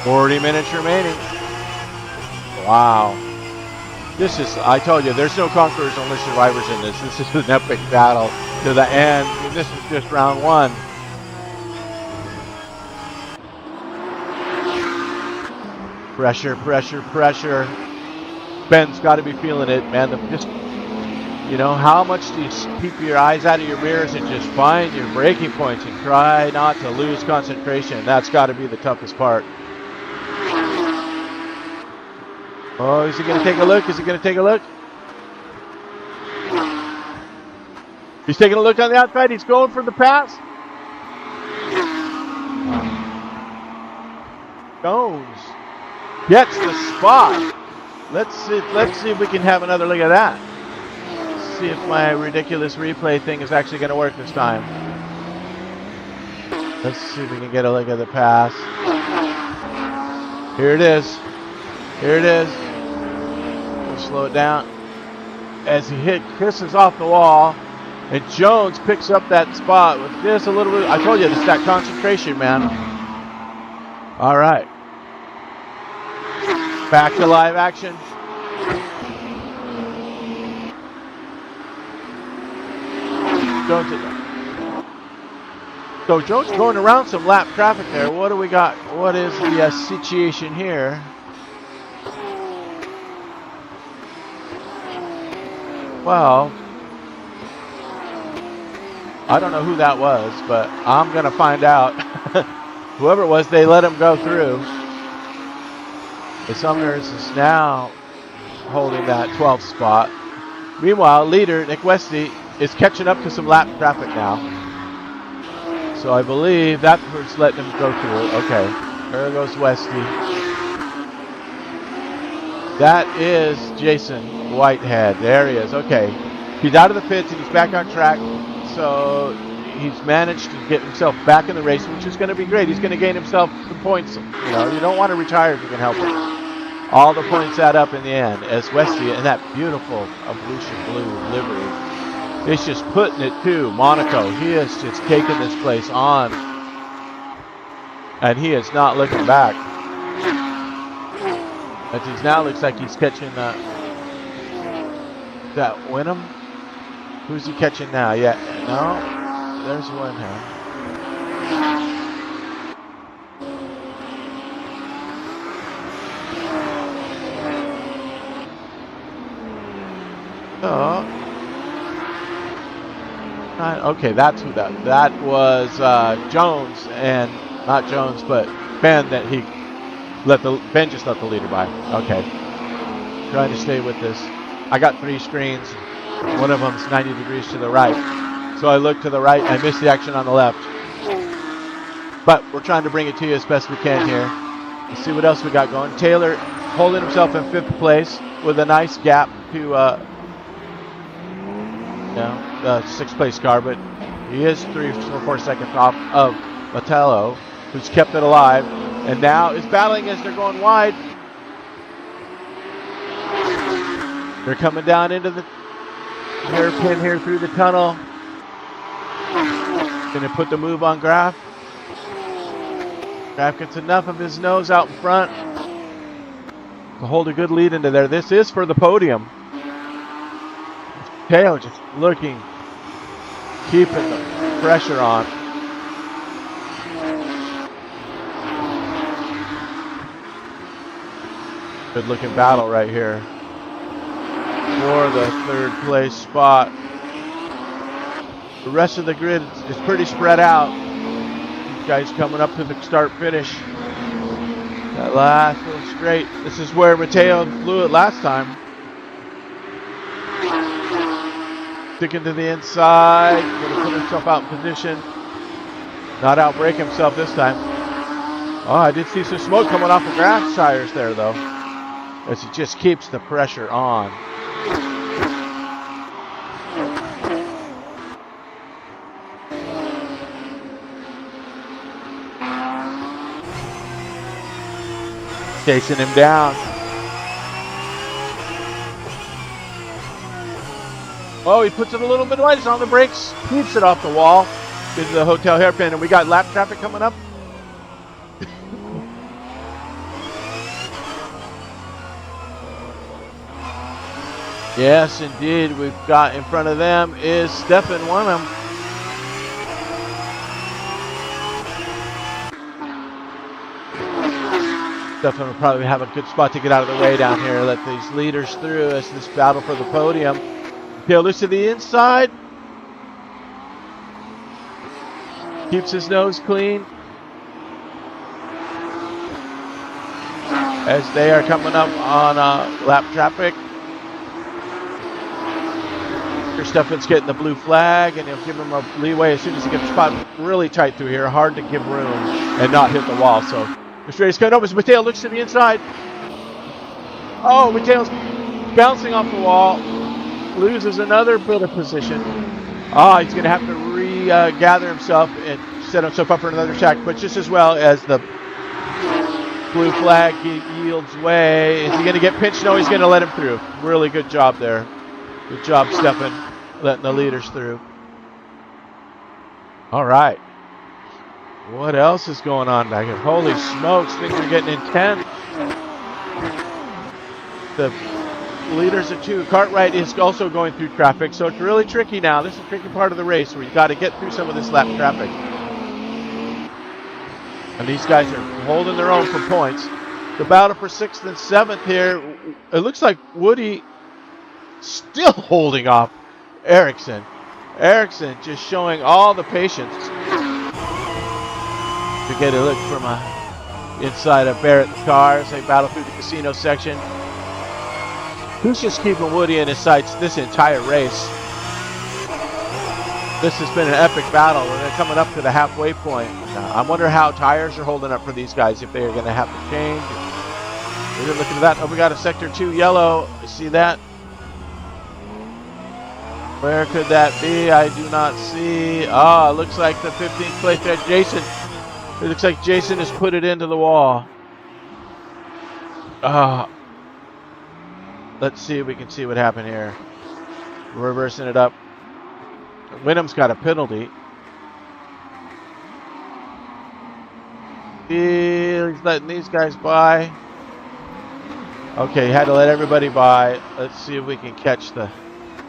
$40 minutes remaining. Wow. This is, I told you, there's no conquerors, only survivors in this. This is an epic battle to the end. This is just round 1. Pressure, pressure, pressure. Ben's got to be feeling it, man. Just, you know, how much do you keep your eyes out of your mirrors and just find your braking points and try not to lose concentration? That's got to be the toughest part. Oh, is he going to take a look? Is he going to take a look? He's taking a look on the outside. He's going for the pass. Jones gets the spot. Let's see if we can have another look at that. Let's see if my ridiculous replay thing is actually going to work this time. Let's see if we can get a look at the pass. Here it is. Here it is. We'll slow it down. As he kisses off the wall, and Jones picks up that spot with just a little bit. I told you, it's that concentration, man. All right. Back to live action. So Jones going around some lap traffic there. What do we got? What is the situation here? Well, I don't know who that was, but I'm going to find out. Whoever it was, they let him go through. The Sumners is now holding that 12th spot. Meanwhile, leader Nick Westy is catching up to some lap traffic now. So I believe that was letting him go through. Okay, there goes Westy. That is Jason Whitehead. There he is. Okay, he's out of the pits and he's back on track. So he's managed to get himself back in the race, which is going to be great. He's going to gain himself some points. You know, you don't want to retire if you can help it. All the points add up in the end as Westy in that beautiful Evolution Blue livery is just putting it to Monaco. He is just taking this place on, and he is not looking back. As he now looks like he's catching that Wyndham. Who's he catching now? Yeah, no, there's Wyndham. Okay, that's who that was. Jones, and not Jones, but Ben. That he Ben just let the leader by. Okay, trying to stay with this. I got 3 screens. One of them's 90 degrees to the right, so I look to the right. I missed the action on the left, but we're trying to bring it to you as best we can here. Let's see what else we got going. Taylor holding himself in 5th place with a nice gap to the 6th place car, but he is 3 or 4 seconds off of Metello, who's kept it alive, and now is battling as they're going wide. They're coming down into the hairpin here through the tunnel. Gonna put the move on Graf. Graf gets enough of his nose out in front to hold a good lead into there. This is for the podium. Teo just looking, keeping the pressure on. Good looking battle right here for the 3rd place spot. The rest of the grid is pretty spread out. These guys coming up to the start finish. That last little straight. This is where Mateo blew it last time. Sticking to the inside, going to put himself out in position. Not outbrake himself this time. Oh, I did see some smoke coming off the Graf tires there, though, as he just keeps the pressure on. Chasing him down. Oh, he puts it a little bit wide. He's on the brakes. Keeps it off the wall into the hotel hairpin. And we got lap traffic coming up. Yes, indeed. We've got in front of them is Stefan Wyndham. Stefan will probably have a good spot to get out of the way down here. Let these leaders through as this battle for the podium. Tail loose to the inside. Keeps his nose clean. As they are coming up on lap traffic. Verstappen's getting the blue flag, and he'll give him a leeway as soon as he gets spot really tight through here. Hard to give room and not hit the wall. So the straight's coming over as Matteo looks to the inside. Oh, Matteo's bouncing off the wall. Loses another bit of position. Oh, he's going to have to regather himself and set himself up for another attack. But just as well as the blue flag yields way. Is he going to get pinched? No, he's going to let him through. Really good job there. Good job, Stefan, letting the leaders through. All right. What else is going on back here? Holy smokes, things are getting intense. The leaders are two. Cartwright is also going through traffic, so it's really tricky now. This is a tricky part of the race where you got to get through some of this lap traffic. And these guys are holding their own for points. The battle for 6th and 7th here. It looks like Woody still holding off Ericsson. Ericsson just showing all the patience. To get a look from inside of Barrett's car as they battle through the casino section. Who's just keeping Woody in his sights this entire race? This has been an epic battle. They're coming up to the halfway point. I wonder how tires are holding up for these guys, if they are going to have to change. We're looking at that. Oh, we got a sector 2 yellow. You see that? Where could that be? I do not see. Oh, it looks like the 15th place there. Jason. It looks like Jason has put it into the wall. Let's see if we can see what happened here. Reversing it up. Wyndham's got a penalty. He's letting these guys by. Okay, he had to let everybody by. Let's see if we can catch the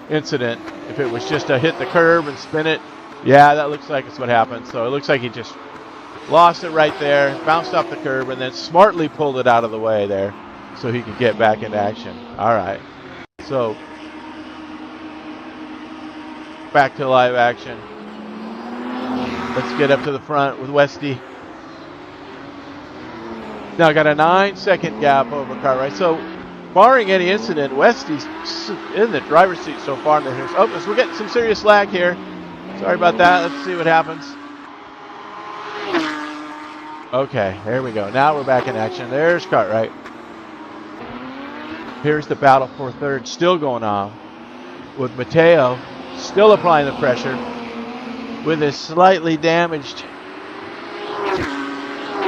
incident. If it was just a hit the curb and spin it. Yeah, that looks like it's what happened. So it looks like he just lost it right there, bounced off the curb, and then smartly pulled it out of the way there so he could get back into action. All right. So back to live action. Let's get up to the front with Westy. Now got a 9-second gap over Cartwright. So barring any incident, Westy's in the driver's seat so far. Oh, so we're getting some serious lag here. Sorry about that. Let's see what happens. Okay, here we go. Now we're back in action. There's Cartwright. Here's the battle for third still going on with Matteo still applying the pressure with his slightly damaged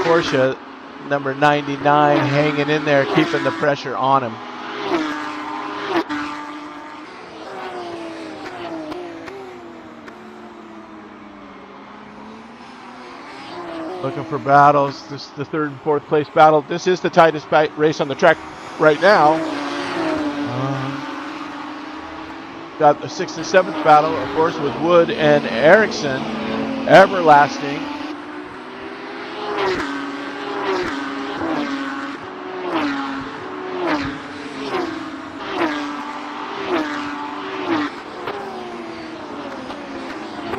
Porsche number 99 hanging in there, keeping the pressure on him. Looking for battles. This is the 3rd and 4th place battle. This is the tightest race on the track right now. Got the 6th and 7th battle, of course, with Wood and Ericsson. Everlasting.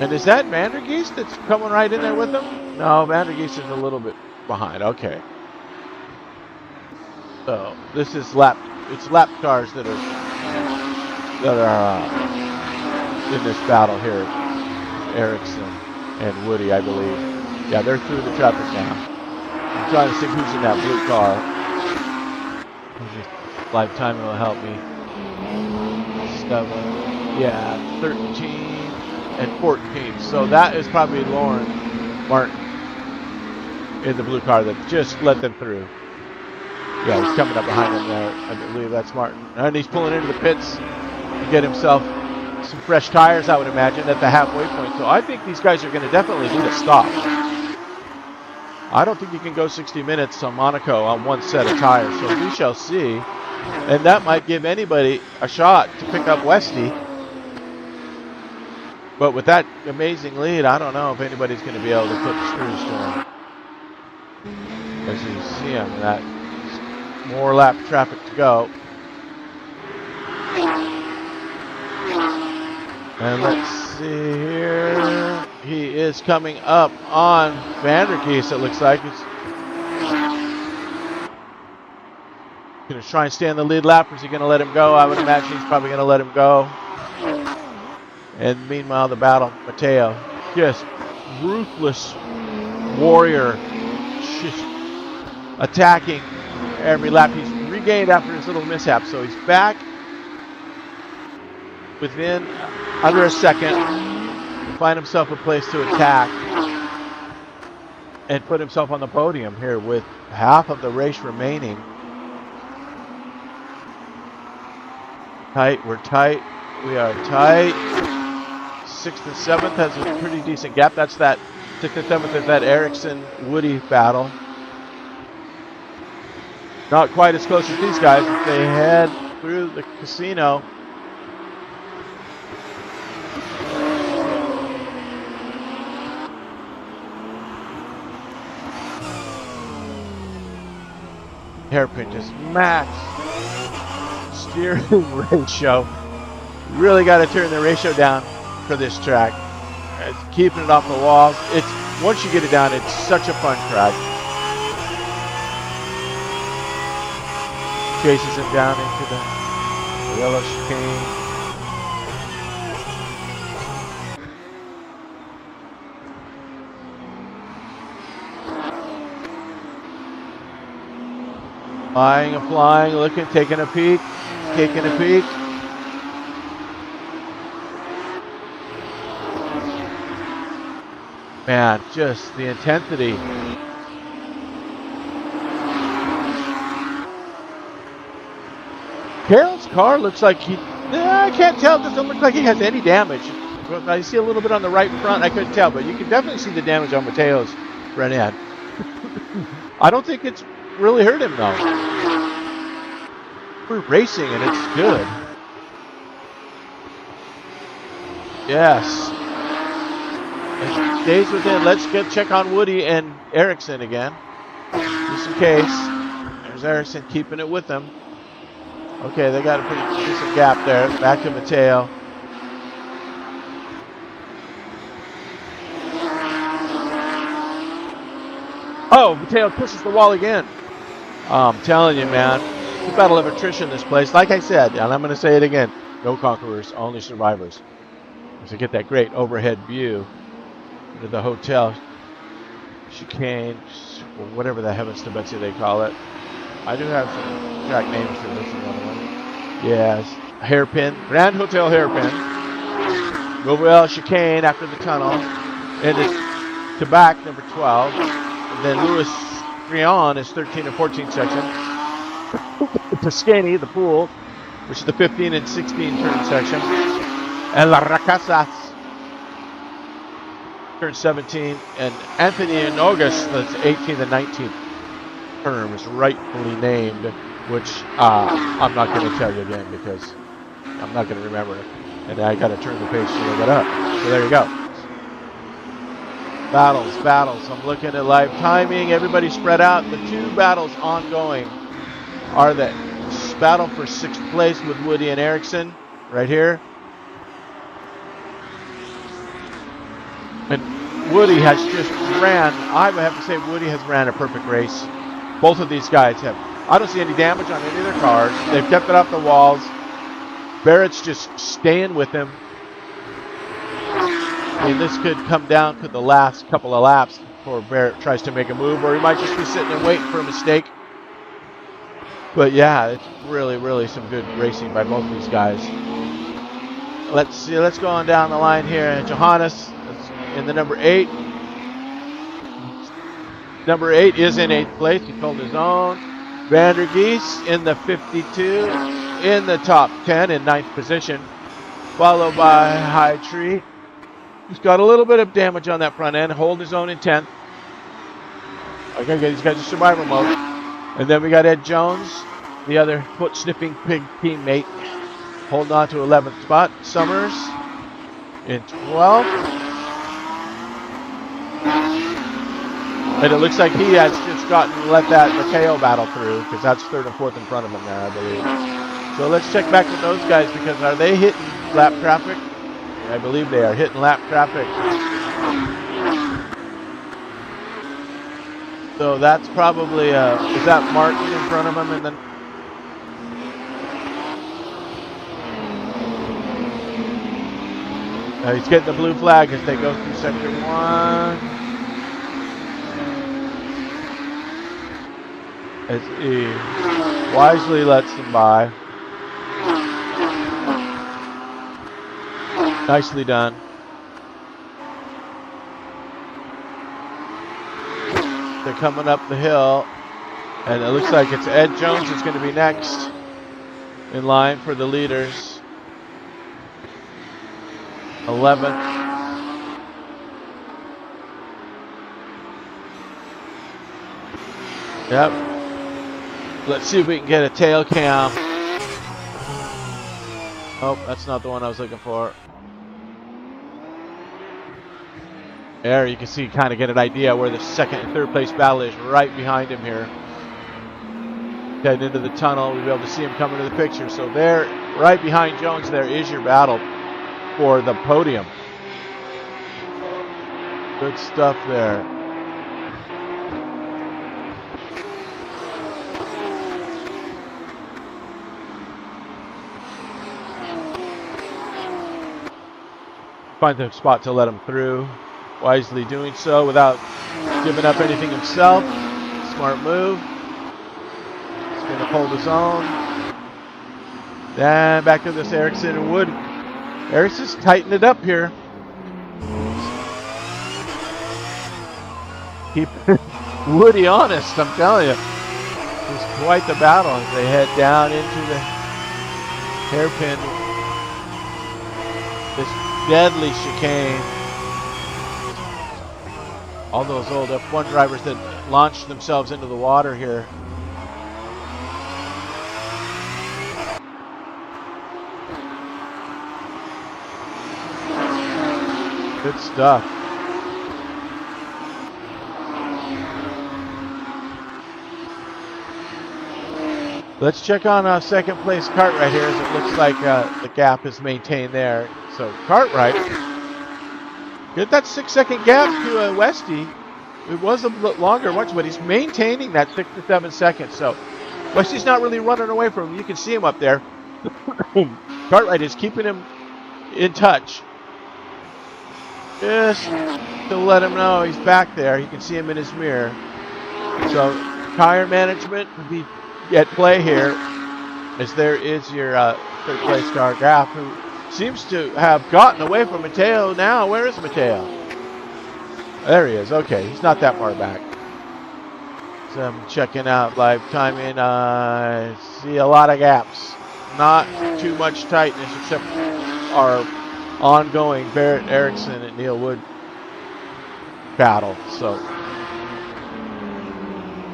And is that Vandergeest that's coming right in there with them? No, Vandergeest is a little bit behind. Okay. So this is lap cars that are in this battle here. Ericsson and Woody, I believe. Yeah, they're through the traffic now. I'm trying to see who's in that blue car. Lifetime will help me. 7, yeah, 13 and 14. So that is probably Lauren Martin in the blue car that just let them through. Yeah, he's coming up behind him there. I believe that's Martin. And he's pulling into the pits to get himself some fresh tires, I would imagine, at the halfway point. So I think these guys are going to definitely need a stop. I don't think you can go 60 minutes on Monaco on one set of tires. So we shall see. And that might give anybody a shot to pick up Westy. But with that amazing lead, I don't know if anybody's going to be able to put the screws to him. As you see him, that more lap traffic to go. And let's see here. He is coming up on Vandergeest, it looks like. He's going to try and stay in the lead lap. Or is he going to let him go? I would imagine he's probably going to let him go. And meanwhile, the battle, Mateo, just ruthless warrior, just attacking every lap. He's regained after his little mishap, so he's back within under a second to find himself a place to attack and put himself on the podium here with half of the race remaining. Tight, we're tight, we are tight. 6th and 7th has a pretty decent gap. That's that 6th and 7th is that Ericsson-Woody battle. Not quite as close as these guys as they head through the casino. Hairpin just max steering ratio. Really got to turn the ratio down for this track. It's keeping it off the walls. It's once you get it down, it's such a fun track. Chases him down into the yellow chicane. Flying and flying, looking, taking a peek, taking a peek. Man, just the intensity. Carroll's car looks like I can't tell, it doesn't look like he has any damage. I see a little bit on the right front, I couldn't tell, but you can definitely see the damage on Mateo's front end. I don't think it's really hurt him though. We're racing and it's good. Yes. It stays within. Let's check on Woody and Ericsson again. Just in case. There's Ericsson keeping it with them. Okay, they got a pretty decent gap there. Back to Mateo. Oh, Mateo pushes the wall again. I'm telling you, man. It's a battle of attrition, this place. Like I said, and I'm going to say it again. No conquerors, only survivors. So get that great overhead view into the hotel chicane, or whatever the heavens to Betsy they call it. I do have some track names for this one. Yes, Hairpin, Grand Hotel Hairpin. Rovell chicane after the tunnel, and it's Tabac number 12. And then Louis Rion is 13 and 14 section. Toscani, the pool, which is the 15 and 16 turn section. And La Racasas, turn 17. And Anthony and August, that's 18th and 19th term, is rightfully named, which I'm not going to tell you again because I'm not going to remember it. And I got to turn the page to look it up. So there you go. Battles. I'm looking at live timing. Everybody spread out. The two battles ongoing are the battle for 6th place with Woody and Ericsson right here. And Woody has just ran. I would have to say Woody has ran a perfect race. Both of these guys have. I don't see any damage on any of their cars. They've kept it off the walls. Barrett's just staying with him. I mean, this could come down to the last couple of laps before Barrett tries to make a move, or he might just be sitting and waiting for a mistake. But yeah, it's really some good racing by both of these guys. Let's see, let's go on down the line here. Johannes in the number 8. Number 8 is in 8th place. He pulled his own. Vander Geese in the 52 in the top 10 in 9th position, followed by High Tree. He's got a little bit of damage on that front end. Hold his own in 10th. Okay, these guys are survival mode. And then we got Ed Jones, the other foot-sniffing pig teammate, holding on to 11th spot. Summers in 12th. And it looks like he has just let that Mateo battle through, because that's 3rd and 4th in front of him there, I believe. So let's check back with those guys, because are they hitting lap traffic? I believe they are hitting lap traffic. So that's probably, is that Martin in front of him? And then He's getting the blue flag as they go through sector 1. As he wisely lets them by. Nicely done. They're coming up the hill, and it looks like it's Ed Jones is going to be next in line for the leaders. 11. Yep. Let's see if we can get a tail cam. Oh, that's not the one I was looking for. There, you can see, kind of get an idea where the second and third place battle is right behind him here. Heading into the tunnel, we'll be able to see him come into the picture. So there, right behind Jones, there is your battle for the podium. Good stuff there. Find the spot to let him through. Wisely doing so without giving up anything himself. Smart move. He's going to hold his own. Then back to this Ericsson and Wood. Ericsson's tightened it up here. Keep Woody honest, I'm telling you. It's quite the battle as they head down into the hairpin. This deadly chicane. All those old F1 drivers that launched themselves into the water here. Good stuff. Let's check on second place Cartwright here, as it looks like the gap is maintained there. So Cartwright, get that 6-second gap to Westy. It was a bit longer once, but he's maintaining that 6 to 7 seconds. So Westy's not really running away from him. You can see him up there. Cartwright is keeping him in touch. Just to let him know he's back there. You can see him in his mirror. So tire management would be at play here, as there is your third place car Graf, who seems to have gotten away from Mateo now. Where is Mateo? There he is. Okay, he's not that far back. So I'm checking out live timing. See a lot of gaps. Not too much tightness except our ongoing Barrett Erickson and Neil Wood battle. So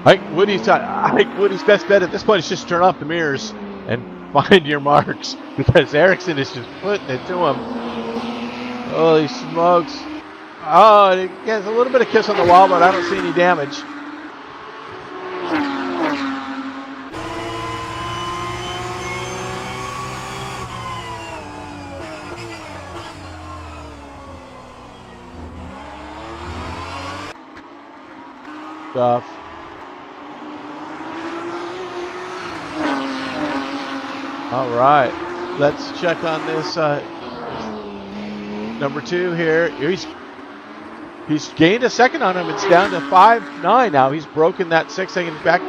I think Woody's best bet at this point is just turn off the mirrors and find your marks, because Erickson is just putting it to him. Holy smokes. Oh, he gets a little bit of kiss on the wall, but I don't see any damage. Stuff. All right, let's check on this number 2 here. He's gained a second on him. It's down to 5.9 now. He's broken that 6 second back.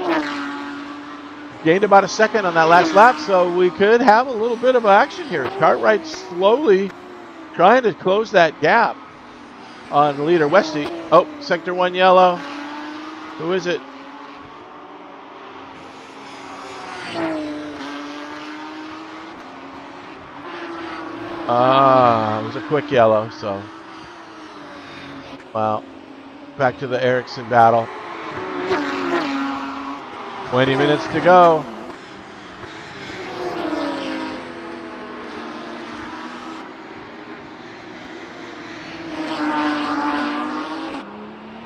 Gained about a second on that last lap, so we could have a little bit of action here. Cartwright slowly trying to close that gap on leader Westy. Oh, sector 1 yellow. Who is it? It was a quick yellow, so. Well, back to the Ericsson battle. 20 minutes to go.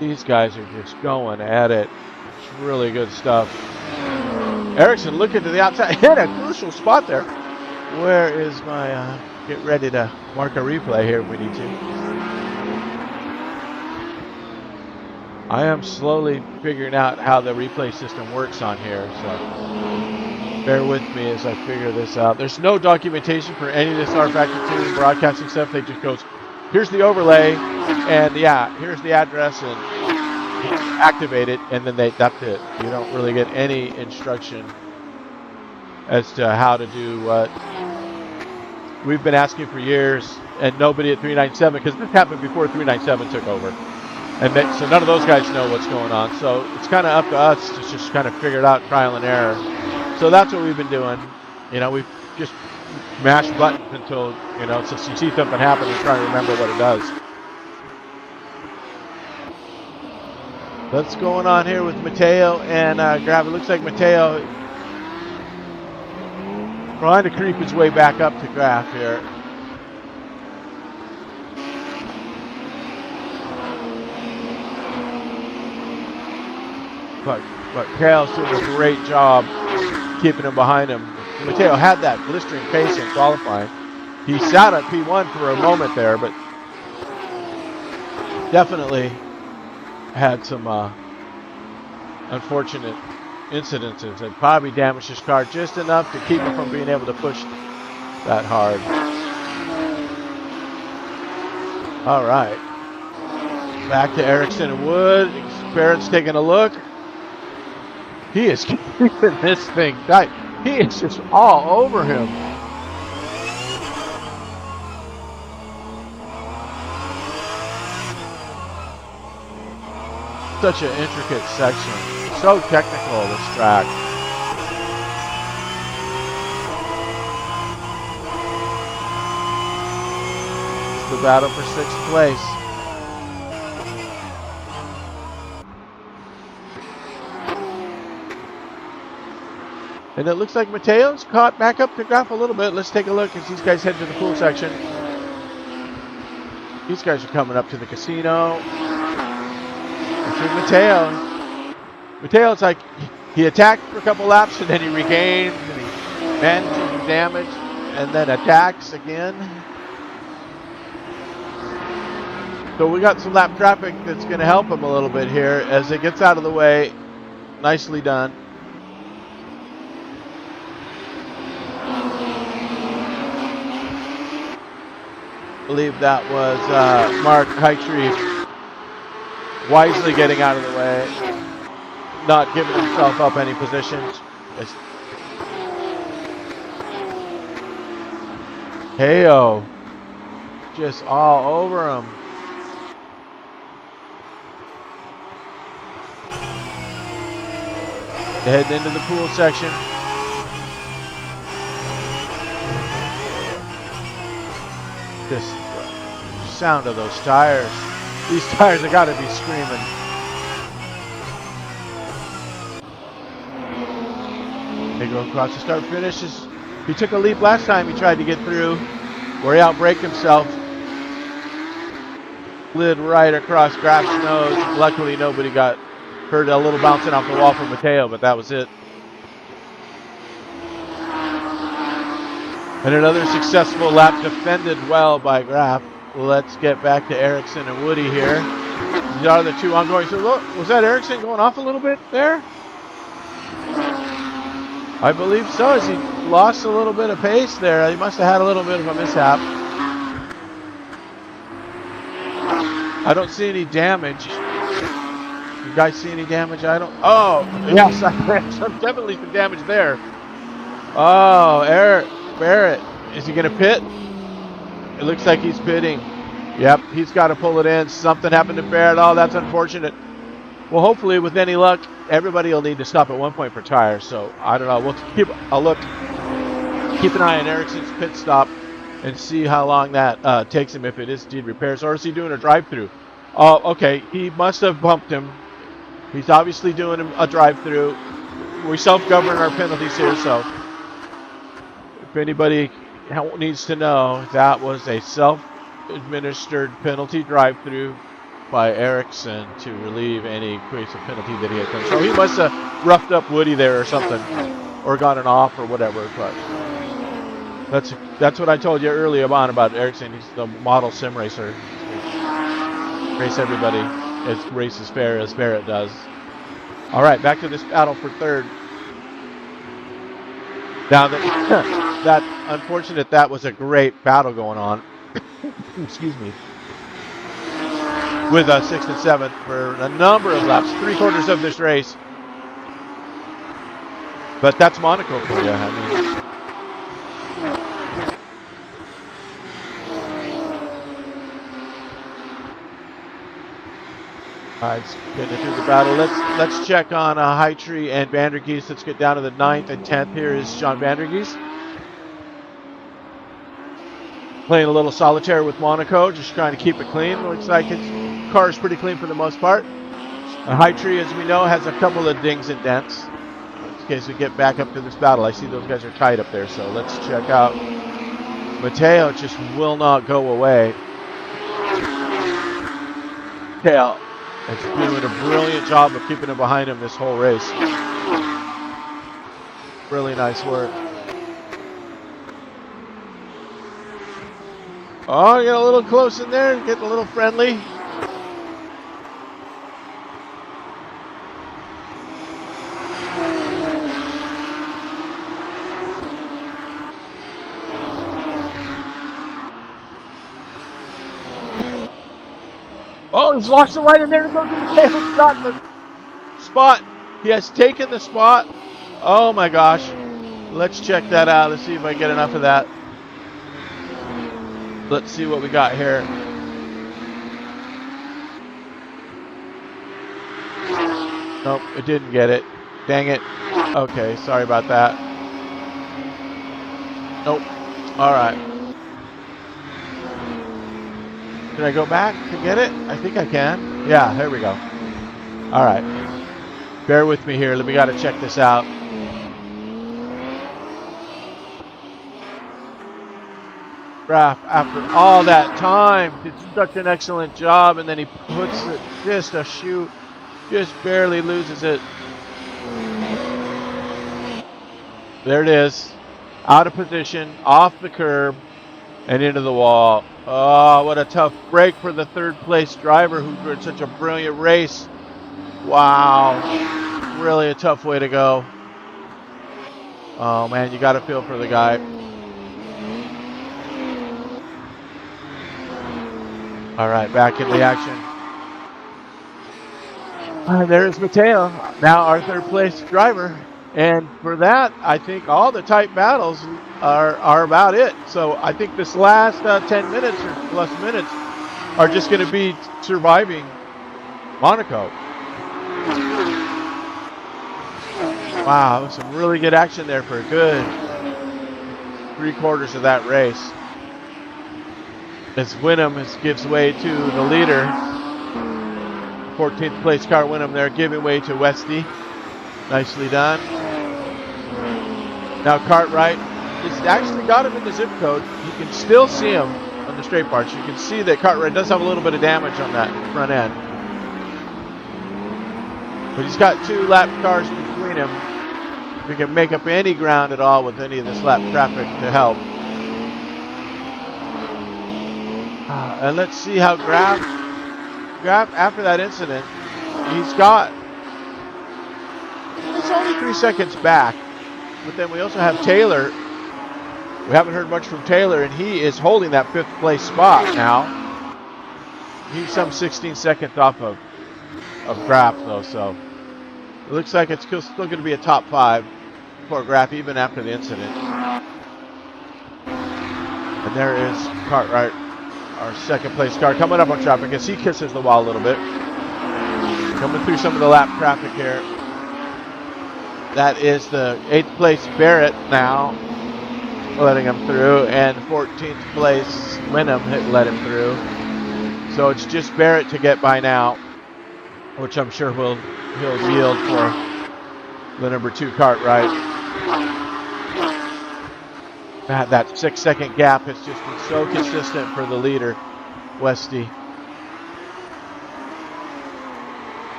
These guys are just going at it. It's really good stuff. Ericsson looking to the outside. Hit a crucial spot there. Where is my... get ready to mark a replay here if we need to. I am slowly figuring out how the replay system works on here, so bear with me as I figure this out. There's no documentation for any of this R Factor 2 broadcasting stuff. They just goes here's the overlay, and yeah, here's the address, and activate it, and then that's it. You don't really get any instruction as to how to do what we've been asking for years, and nobody at 397, because this happened before 397 took over. And so none of those guys know what's going on. So it's kind of up to us to just kind of figure it out, trial and error. So that's what we've been doing. You know, we've just mashed buttons until, you know, so you see something happen and try to remember what it does. What's going on here with Mateo and Graf? It looks like Mateo trying to creep his way back up to Graf here. But Kale's doing a great job keeping him behind him. Mateo had that blistering pace in qualifying. He sat at P1 for a moment there, but definitely had some unfortunate incidences that probably damaged his car just enough to keep him from being able to push that hard. All right. Back to Ericsson and Wood. Barrett's taking a look. He is keeping this thing tight. He is just all over him. Such an intricate section. So technical, this track. It's the battle for 6th place. And it looks like Mateo's caught back up to Graf a little bit. Let's take a look as these guys head to the pool section. These guys are coming up to the casino. Mateo. Mateo's like, he attacked for a couple laps and then he regained and he manages the damage and then attacks again. So we got some lap traffic that's going to help him a little bit here as it gets out of the way. Nicely done. I believe that was Mark Hightree wisely getting out of the way, not giving himself up any positions. Heyo, just all over him. Heading into the pool section. This sound of those tires. These tires have got to be screaming. They go across the start finishes. He took a leap last time he tried to get through, where he outbraked himself. Slid right across Graf's nose. Luckily nobody got hurt. A little bouncing off the wall for Mateo, but that was it. And another successful lap defended well by Graf. Let's get back to Ericsson and Woody here. These are the two ongoing. So look, was that Ericsson going off a little bit there? I believe so, as he lost a little bit of pace there. He must have had a little bit of a mishap. I don't see any damage. You guys see any damage? I don't. Oh, yes, I'm definitely some damage there. Oh, Eric Barrett, is he going to pit? It looks like he's pitting. Yep, he's got to pull it in. Something happened to Barrett. Oh, that's unfortunate. Well, hopefully, with any luck, everybody will need to stop at one point for tires. So, I don't know. We'll keep a look. Keep an eye on Ericsson's pit stop and see how long that takes him, if it is indeed repairs. Or is he doing a drive-through? Oh, okay. He must have bumped him. He's obviously doing a drive-through. We self-govern our penalties here, so if anybody needs to know, that was a self-administered penalty drive-through by Ericsson to relieve any case of penalty that he had done. So he must have roughed up Woody there or something, or got an off or whatever. But that's what I told you earlier on about Ericsson. He's the model sim racer. Race everybody as fair as Barrett does. All right, back to this battle for third. Now that unfortunate, that was a great battle going on. Excuse me. with a 6th and 7th for a number of laps, 3/4 of this race. But that's Monaco for you. I mean, it's getting through the battle. Let's check on Heitree and Vandergeest. Let's get down to the 9th and 10th. Here is John Vandergeest. Playing a little solitaire with Monaco, just trying to keep it clean. Looks like his car is pretty clean for the most part. Heitree, as we know, has a couple of dings and dents. In case we get back up to this battle. I see those guys are tight up there, so let's check out. Mateo just will not go away. Mateo is doing a brilliant job of keeping him behind him this whole race. Really nice work. Oh, get a little close in there, getting a little friendly. Oh, he's lost the right in there. He's got the spot. He has taken the spot. Oh my gosh. Let's check that out. Let's see if I get enough of that. Let's see what we got here. Nope, it didn't get it. Dang it. Okay, sorry about that. Nope. All right. Can I go back to get it? I think I can. Yeah, there we go. All right. Bear with me here. We got to check this out. Graf, after all that time, did such an excellent job, and then he puts it just a shoot, just barely loses it. There it is. Out of position, off the curb, and into the wall. Oh, what a tough break for the third place driver who did such a brilliant race. Wow. Really a tough way to go. Oh man, you got to feel for the guy. All right, back in the action. There's Mateo, now our third place driver. And for that, I think all the tight battles are about it. So I think this last 10 minutes or plus minutes are just going to be surviving Monaco. Wow, some really good action there for a good 3/4 of that race. As Winham gives way to the leader. 14th place car Winham there, giving way to Westy. Nicely done. Now Cartwright, it's actually got him in the zip code. You can still see him on the straight parts. You can see that Cartwright does have a little bit of damage on that front end. But he's got 2 lap cars between him. We can make up any ground at all with any of this lap traffic to help. And let's see how Graf, after that incident, he's only 3 seconds back. But then we also have Taylor. We haven't heard much from Taylor, and he is holding that 5th place spot now. He's some 16 seconds off of Graf, though, so it looks like it's still going to be a top 5 for Graf, even after the incident. And there is Cartwright, our 2nd place car, coming up on traffic as he kisses the wall a little bit. Coming through some of the lap traffic here. That is the 8th place Barrett now, letting him through, and 14th place Winham let him through. So it's just Barrett to get by now, which I'm sure he'll yield for the number 2 Cartwright. That 6-second gap has just been so consistent for the leader, Westy.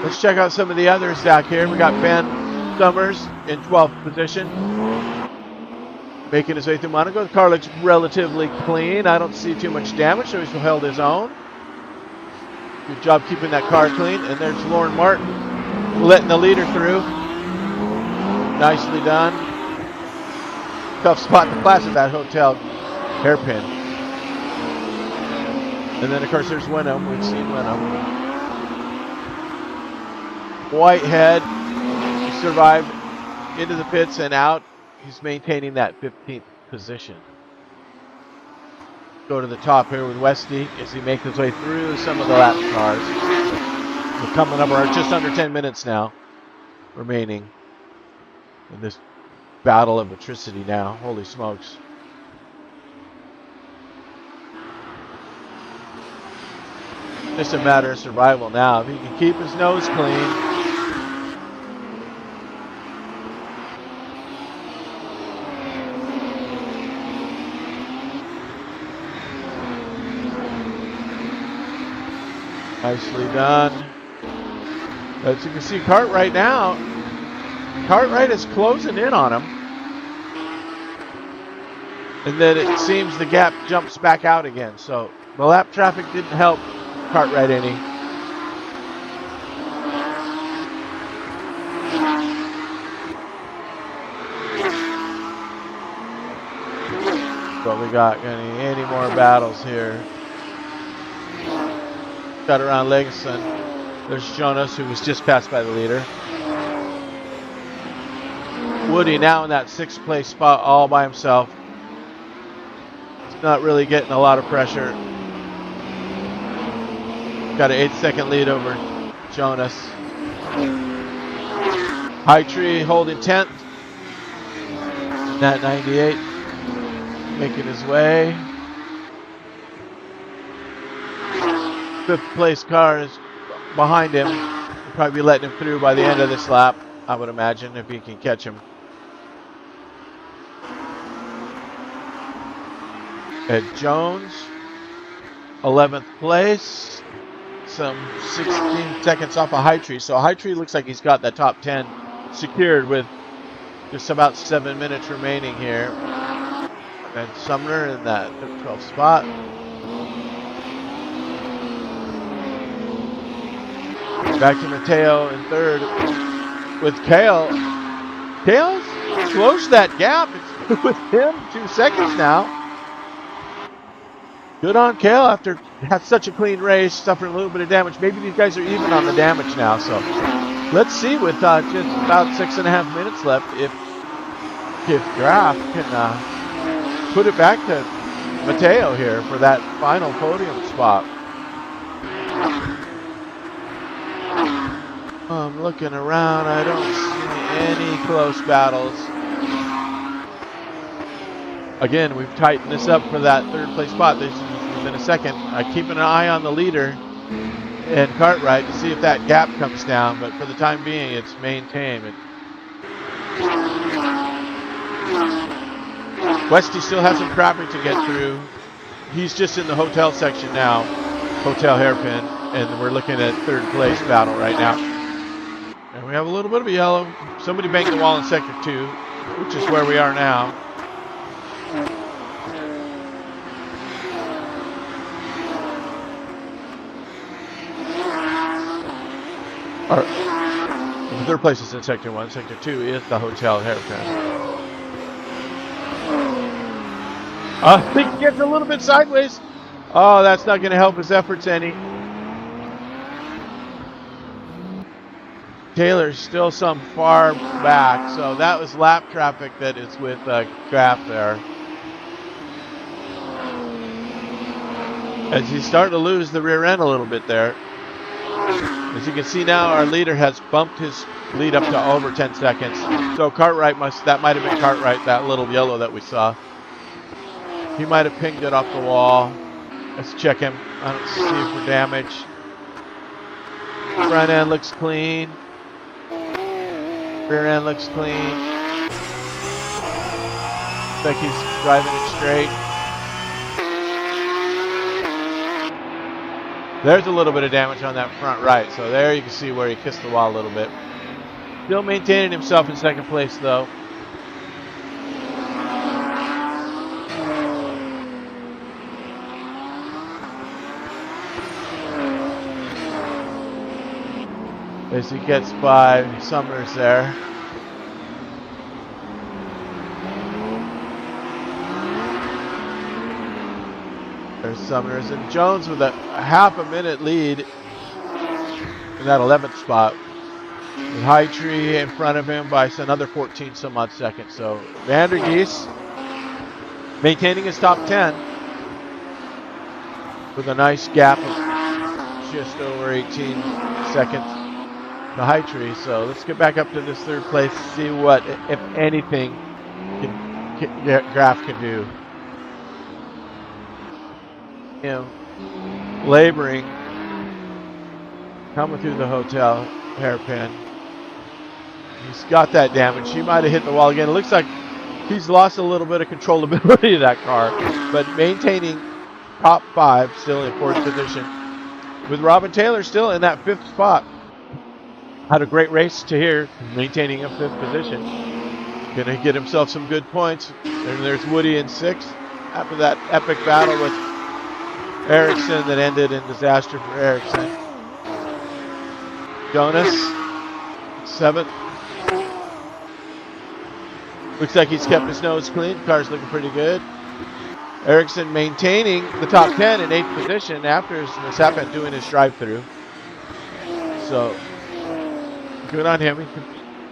Let's check out some of the others back here. We got Ben Summers in 12th position, making his way through Monaco. The car looks relatively clean. I don't see too much damage, so he's held his own. Good job keeping that car clean. And there's Lauren Martin letting the leader through. Nicely done. Tough spot to class at that hotel hairpin. And then, of course, there's Wenham. We've seen Wenham. Whitehead survived into the pits and out. He's maintaining that 15th position. Go to the top here with Westy as he makes his way through some of the lap cars. We're coming up, we're just under 10 minutes now remaining in this battle of electricity now. Holy smokes. Just a matter of survival now. If he can keep his nose clean. Nicely done. As you can see, Cartwright now. Cartwright is closing in on him. And then it seems the gap jumps back out again. So the lap traffic didn't help Cartwright any. But we got any more battles here. Got around Legason. There's Jonas, who was just passed by the leader. Woody now in that 6th place spot all by himself. He's not really getting a lot of pressure. Got an 8-second lead over Jonas. High Tree holding 10th. Nat 98 making his way. 5th place car is behind him. He'll probably be letting him through by the end of this lap, I would imagine, if he can catch him. Ed Jones, 11th place. Some 16 seconds off of High Tree. So High Tree looks like he's got that top 10 secured with just about 7 minutes remaining here. And Sumner in that 12th spot. Back to Mateo in 3rd with Kale. Kale's closed that gap. It's with him 2 seconds now. Good on Kale after had such a clean race, suffering a little bit of damage. Maybe these guys are even on the damage now. So let's see with just about 6.5 minutes left if Graf can put it back to Mateo here for that final podium spot. I'm looking around. I don't see any close battles. Again, we've tightened this up for that 3rd place spot. This is within a second. I keep an eye on the leader and Cartwright to see if that gap comes down, but for the time being, it's maintained. Westy still has some traffic to get through. He's just in the hotel section now, hotel hairpin, and we're looking at 3rd place battle right now. And we have a little bit of a yellow. Somebody banked the wall in sector 2, which is where we are now. The 3rd place is in sector 1. Sector 2 is the hotel hairpin. I think he gets a little bit sideways. Oh, that's not going to help his efforts any. Taylor's still some far back, so that was lap traffic that is with Graf there. As he's starting to lose the rear end a little bit there. As you can see now, our leader has bumped his lead up to over 10 seconds. So Cartwright that might have been Cartwright, that little yellow that we saw. He might have pinged it off the wall. Let's check him. I don't see him for damage. Front end looks clean. Rear end looks clean. Looks like he's driving it straight. There's a little bit of damage on that front right. So there you can see where he kissed the wall a little bit. Still maintaining himself in 2nd place though. As he gets by Summers there. There's Sumners and Jones with a half a minute lead in that 11th spot. With High Tree in front of him by another 14 some odd seconds. So Vandergeest maintaining his top 10 with a nice gap of just over 18 seconds to High Tree. So let's get back up to this third place, see what, if anything, Graf can do. Him laboring, coming through the hotel hairpin. He's got that damage. He might have hit the wall again. It looks like he's lost a little bit of controllability of that car, but maintaining top 5, still in 4th position. With Robin Taylor still in that 5th spot. Had a great race to here, maintaining a 5th position. Gonna get himself some good points. And there's Woody in 6th after that epic battle with Ericsson that ended in disaster for Ericsson. Jonas, 7th. Looks like he's kept his nose clean. Car's looking pretty good. Ericsson maintaining the top 10 in 8th position after his mishap at doing his drive-through. So, good on him. He's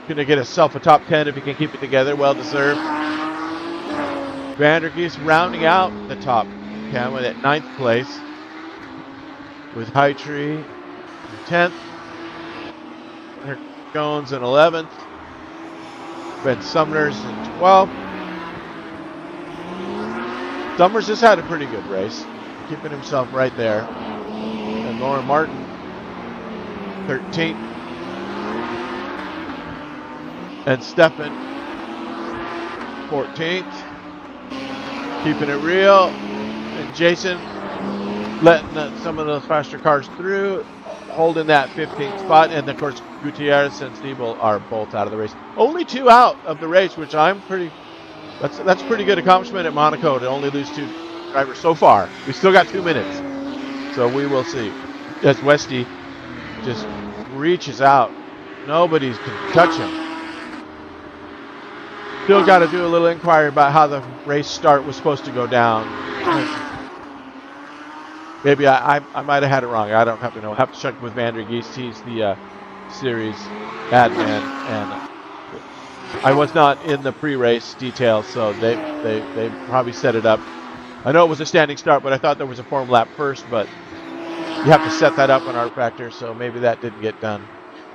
going to get himself a top 10 if he can keep it together. Well deserved. Vandergeest rounding out the top 10 with at 9th place. With High Tree in 10th. Eric Jones in 11th. Ben Sumners in 12th. Summers just had a pretty good race, keeping himself right there. And Lauren Martin, 13th. And Stefan, 14th. Keeping it real. And Jason letting some of those faster cars through, holding that 15th spot. And of course, Gutierrez and Stiebel are both out of the race. Only 2 out of the race, which I'm pretty... That's pretty good accomplishment at Monaco to only lose 2 drivers so far. We still got 2 minutes. So we will see. As Westy just reaches out. Nobody can touch him. Still got to do a little inquiry about how the race start was supposed to go down. Maybe I might have had it wrong. I don't have to know. I have to check with Vandergeest. He's the series admin, and I was not in the pre-race details, so they probably set it up. I know it was a standing start, but I thought there was a form lap first, but you have to set that up on our factor, so maybe that didn't get done.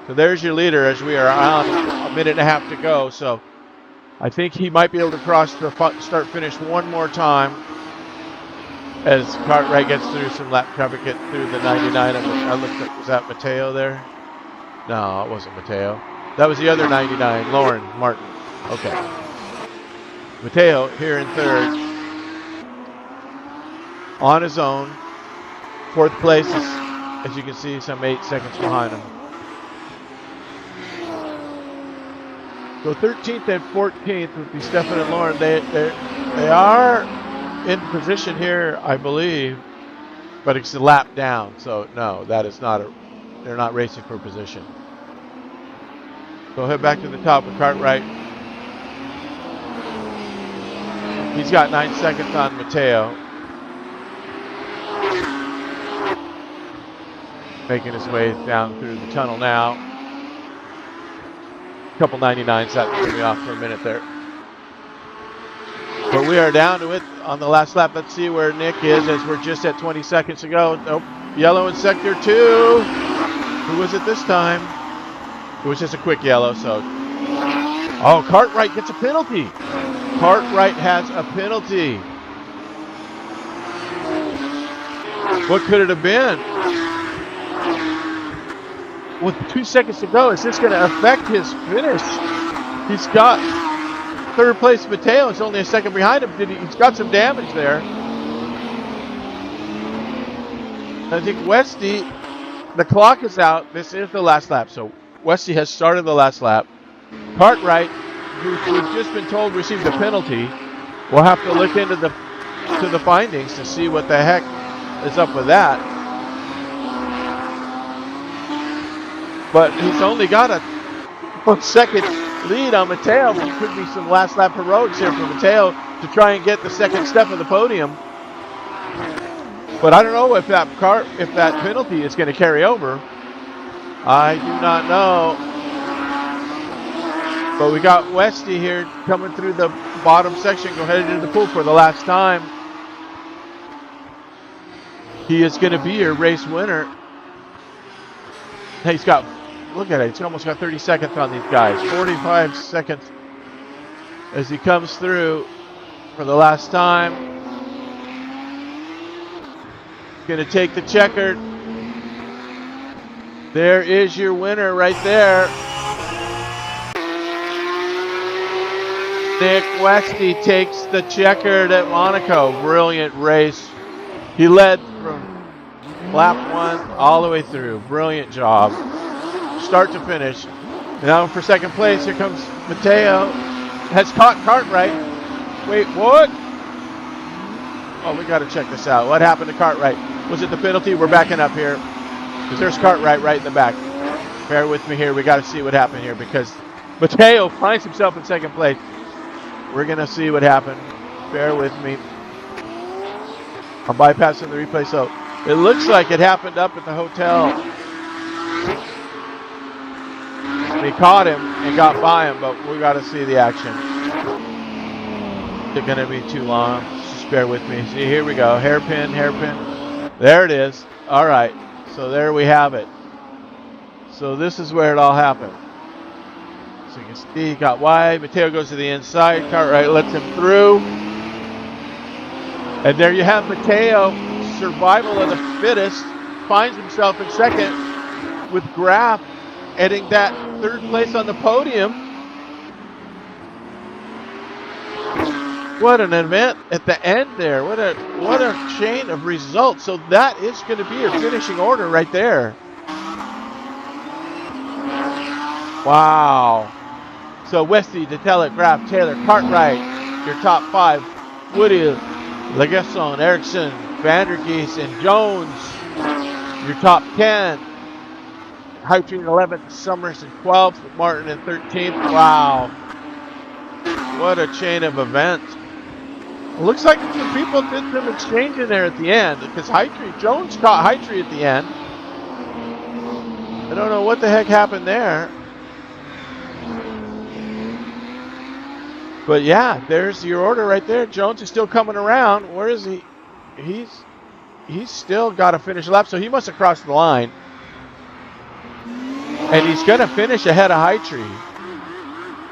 So there's your leader as we are on a minute and a half to go. So I think he might be able to cross the start-finish one more time as Cartwright gets through some lap traffic, get through the 99. I looked at, was that Mateo there? No, it wasn't Mateo. That was the other 99, Lauren Martin. Okay. Mateo here in 3rd. On his own. 4th place is, as you can see, some 8 seconds behind him. So 13th and 14th would be Stefan and Lauren. They are in position here, I believe, but it's a lap down. So no, that is not they're not racing for position. So head back to the top with Cartwright. He's got 9 seconds on Mateo. Making his way down through the tunnel now. A couple 99s that threw me off for a minute there. But we are down to it on the last lap. Let's see where Nick is as we're just at 20 seconds to go. Nope. Yellow in sector 2. Who was it this time? It was just a quick yellow, so. Oh, Cartwright gets a penalty. Cartwright has a penalty. What could it have been? With 2 seconds to go, is this going to affect his finish? He's got 3rd place Mateo. It's only a second behind him. He's got some damage there. I think Westy, the clock is out. This is the last lap. So Westy has started the last lap. Cartwright, who we've just been told received a penalty, we'll have to look into the findings to see what the heck is up with that. But he's only got a 1 second lead on Mateo. There could be some last lap heroics here for Mateo to try and get the second step of the podium. But I don't know if that penalty is going to carry over. I do not know. But we got Westy here coming through the bottom section, go headed into the pool for the last time. He is going to be your race winner. Hey, look at it, he's almost got 30 seconds on these guys. 45 seconds as he comes through for the last time. Going to take the checkered. There is your winner right there. Nick Westy takes the checkered at Monaco. Brilliant race. He led from lap 1 all the way through. Brilliant job. Start to finish. Now for second place, here comes Matteo. Has caught Cartwright. Wait, what? Oh, we got to check this out. What happened to Cartwright? Was it the penalty? We're backing up here. Because there's Cartwright right in the back. Bear with me here. We got to see what happened here because Matteo finds himself in second place. We're going to see what happened. Bear with me. I'm bypassing the replay. So it looks like it happened up at the hotel. He caught him and got by him, but we got to see the action. It's going to be too long. Just bear with me. See, here we go. Hairpin, hairpin. There it is. All right. So there we have it. So this is where it all happened. So you can see he got wide. Matteo goes to the inside. Cartwright lets him through. And there you have Matteo, survival of the fittest, finds himself in second with Graf heading that third place on the podium. What an event at the end there. What a chain of results. So that is going to be your finishing order right there. Wow. So Westy, Detella, Graf, Taylor, Cartwright, your top 5. Woody, Legesson, Ericsson, Vandergeest, and Jones, your top 10. Hyphen 11th, Summers in 12th, Martin in 13th. Wow. What a chain of events. It looks like some people did some exchanging there at the end because Jones caught Hytree at the end. I don't know what the heck happened there. But yeah, there's your order right there. Jones is still coming around. Where is he? He's still got to finish a lap, so he must have crossed the line. And he's going to finish ahead of Hytree.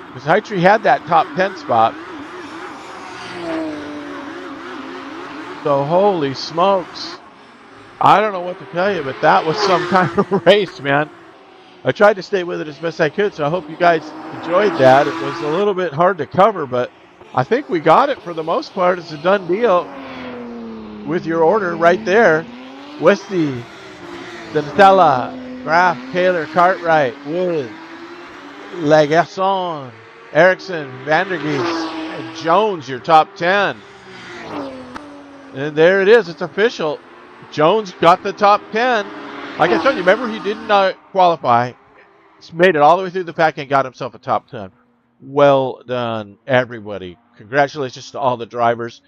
Because Hytree had that top 10 spot. So holy smokes. I don't know what to tell you, but that was some kind of race, man. I tried to stay with it as best I could, so I hope you guys enjoyed that. It was a little bit hard to cover, but I think we got it for the most part. It's a done deal with your order right there. Westy, Donatella, Graf, Taylor, Cartwright, Wood, Legasson, Ericsson, Vandergeest, and Jones, your top 10. And there it is. It's official. Jones got the top 10. Like I told you, remember he didn't qualify. He's made it all the way through the pack and got himself a top 10. Well done, everybody. Congratulations to all the drivers.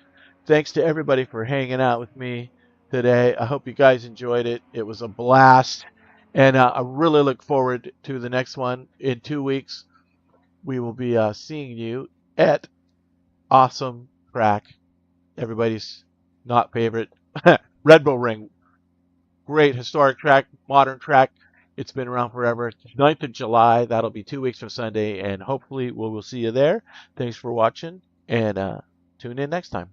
Thanks to everybody for hanging out with me today. I hope you guys enjoyed it. It was a blast. And I really look forward to the next one. In 2 weeks, we will be seeing you at Awesome Track. Everybody's not favorite. Red Bull Ring. Great historic track, modern track. It's been around forever. 9th of July. That'll be 2 weeks from Sunday. And hopefully we will see you there. Thanks for watching. And tune in next time.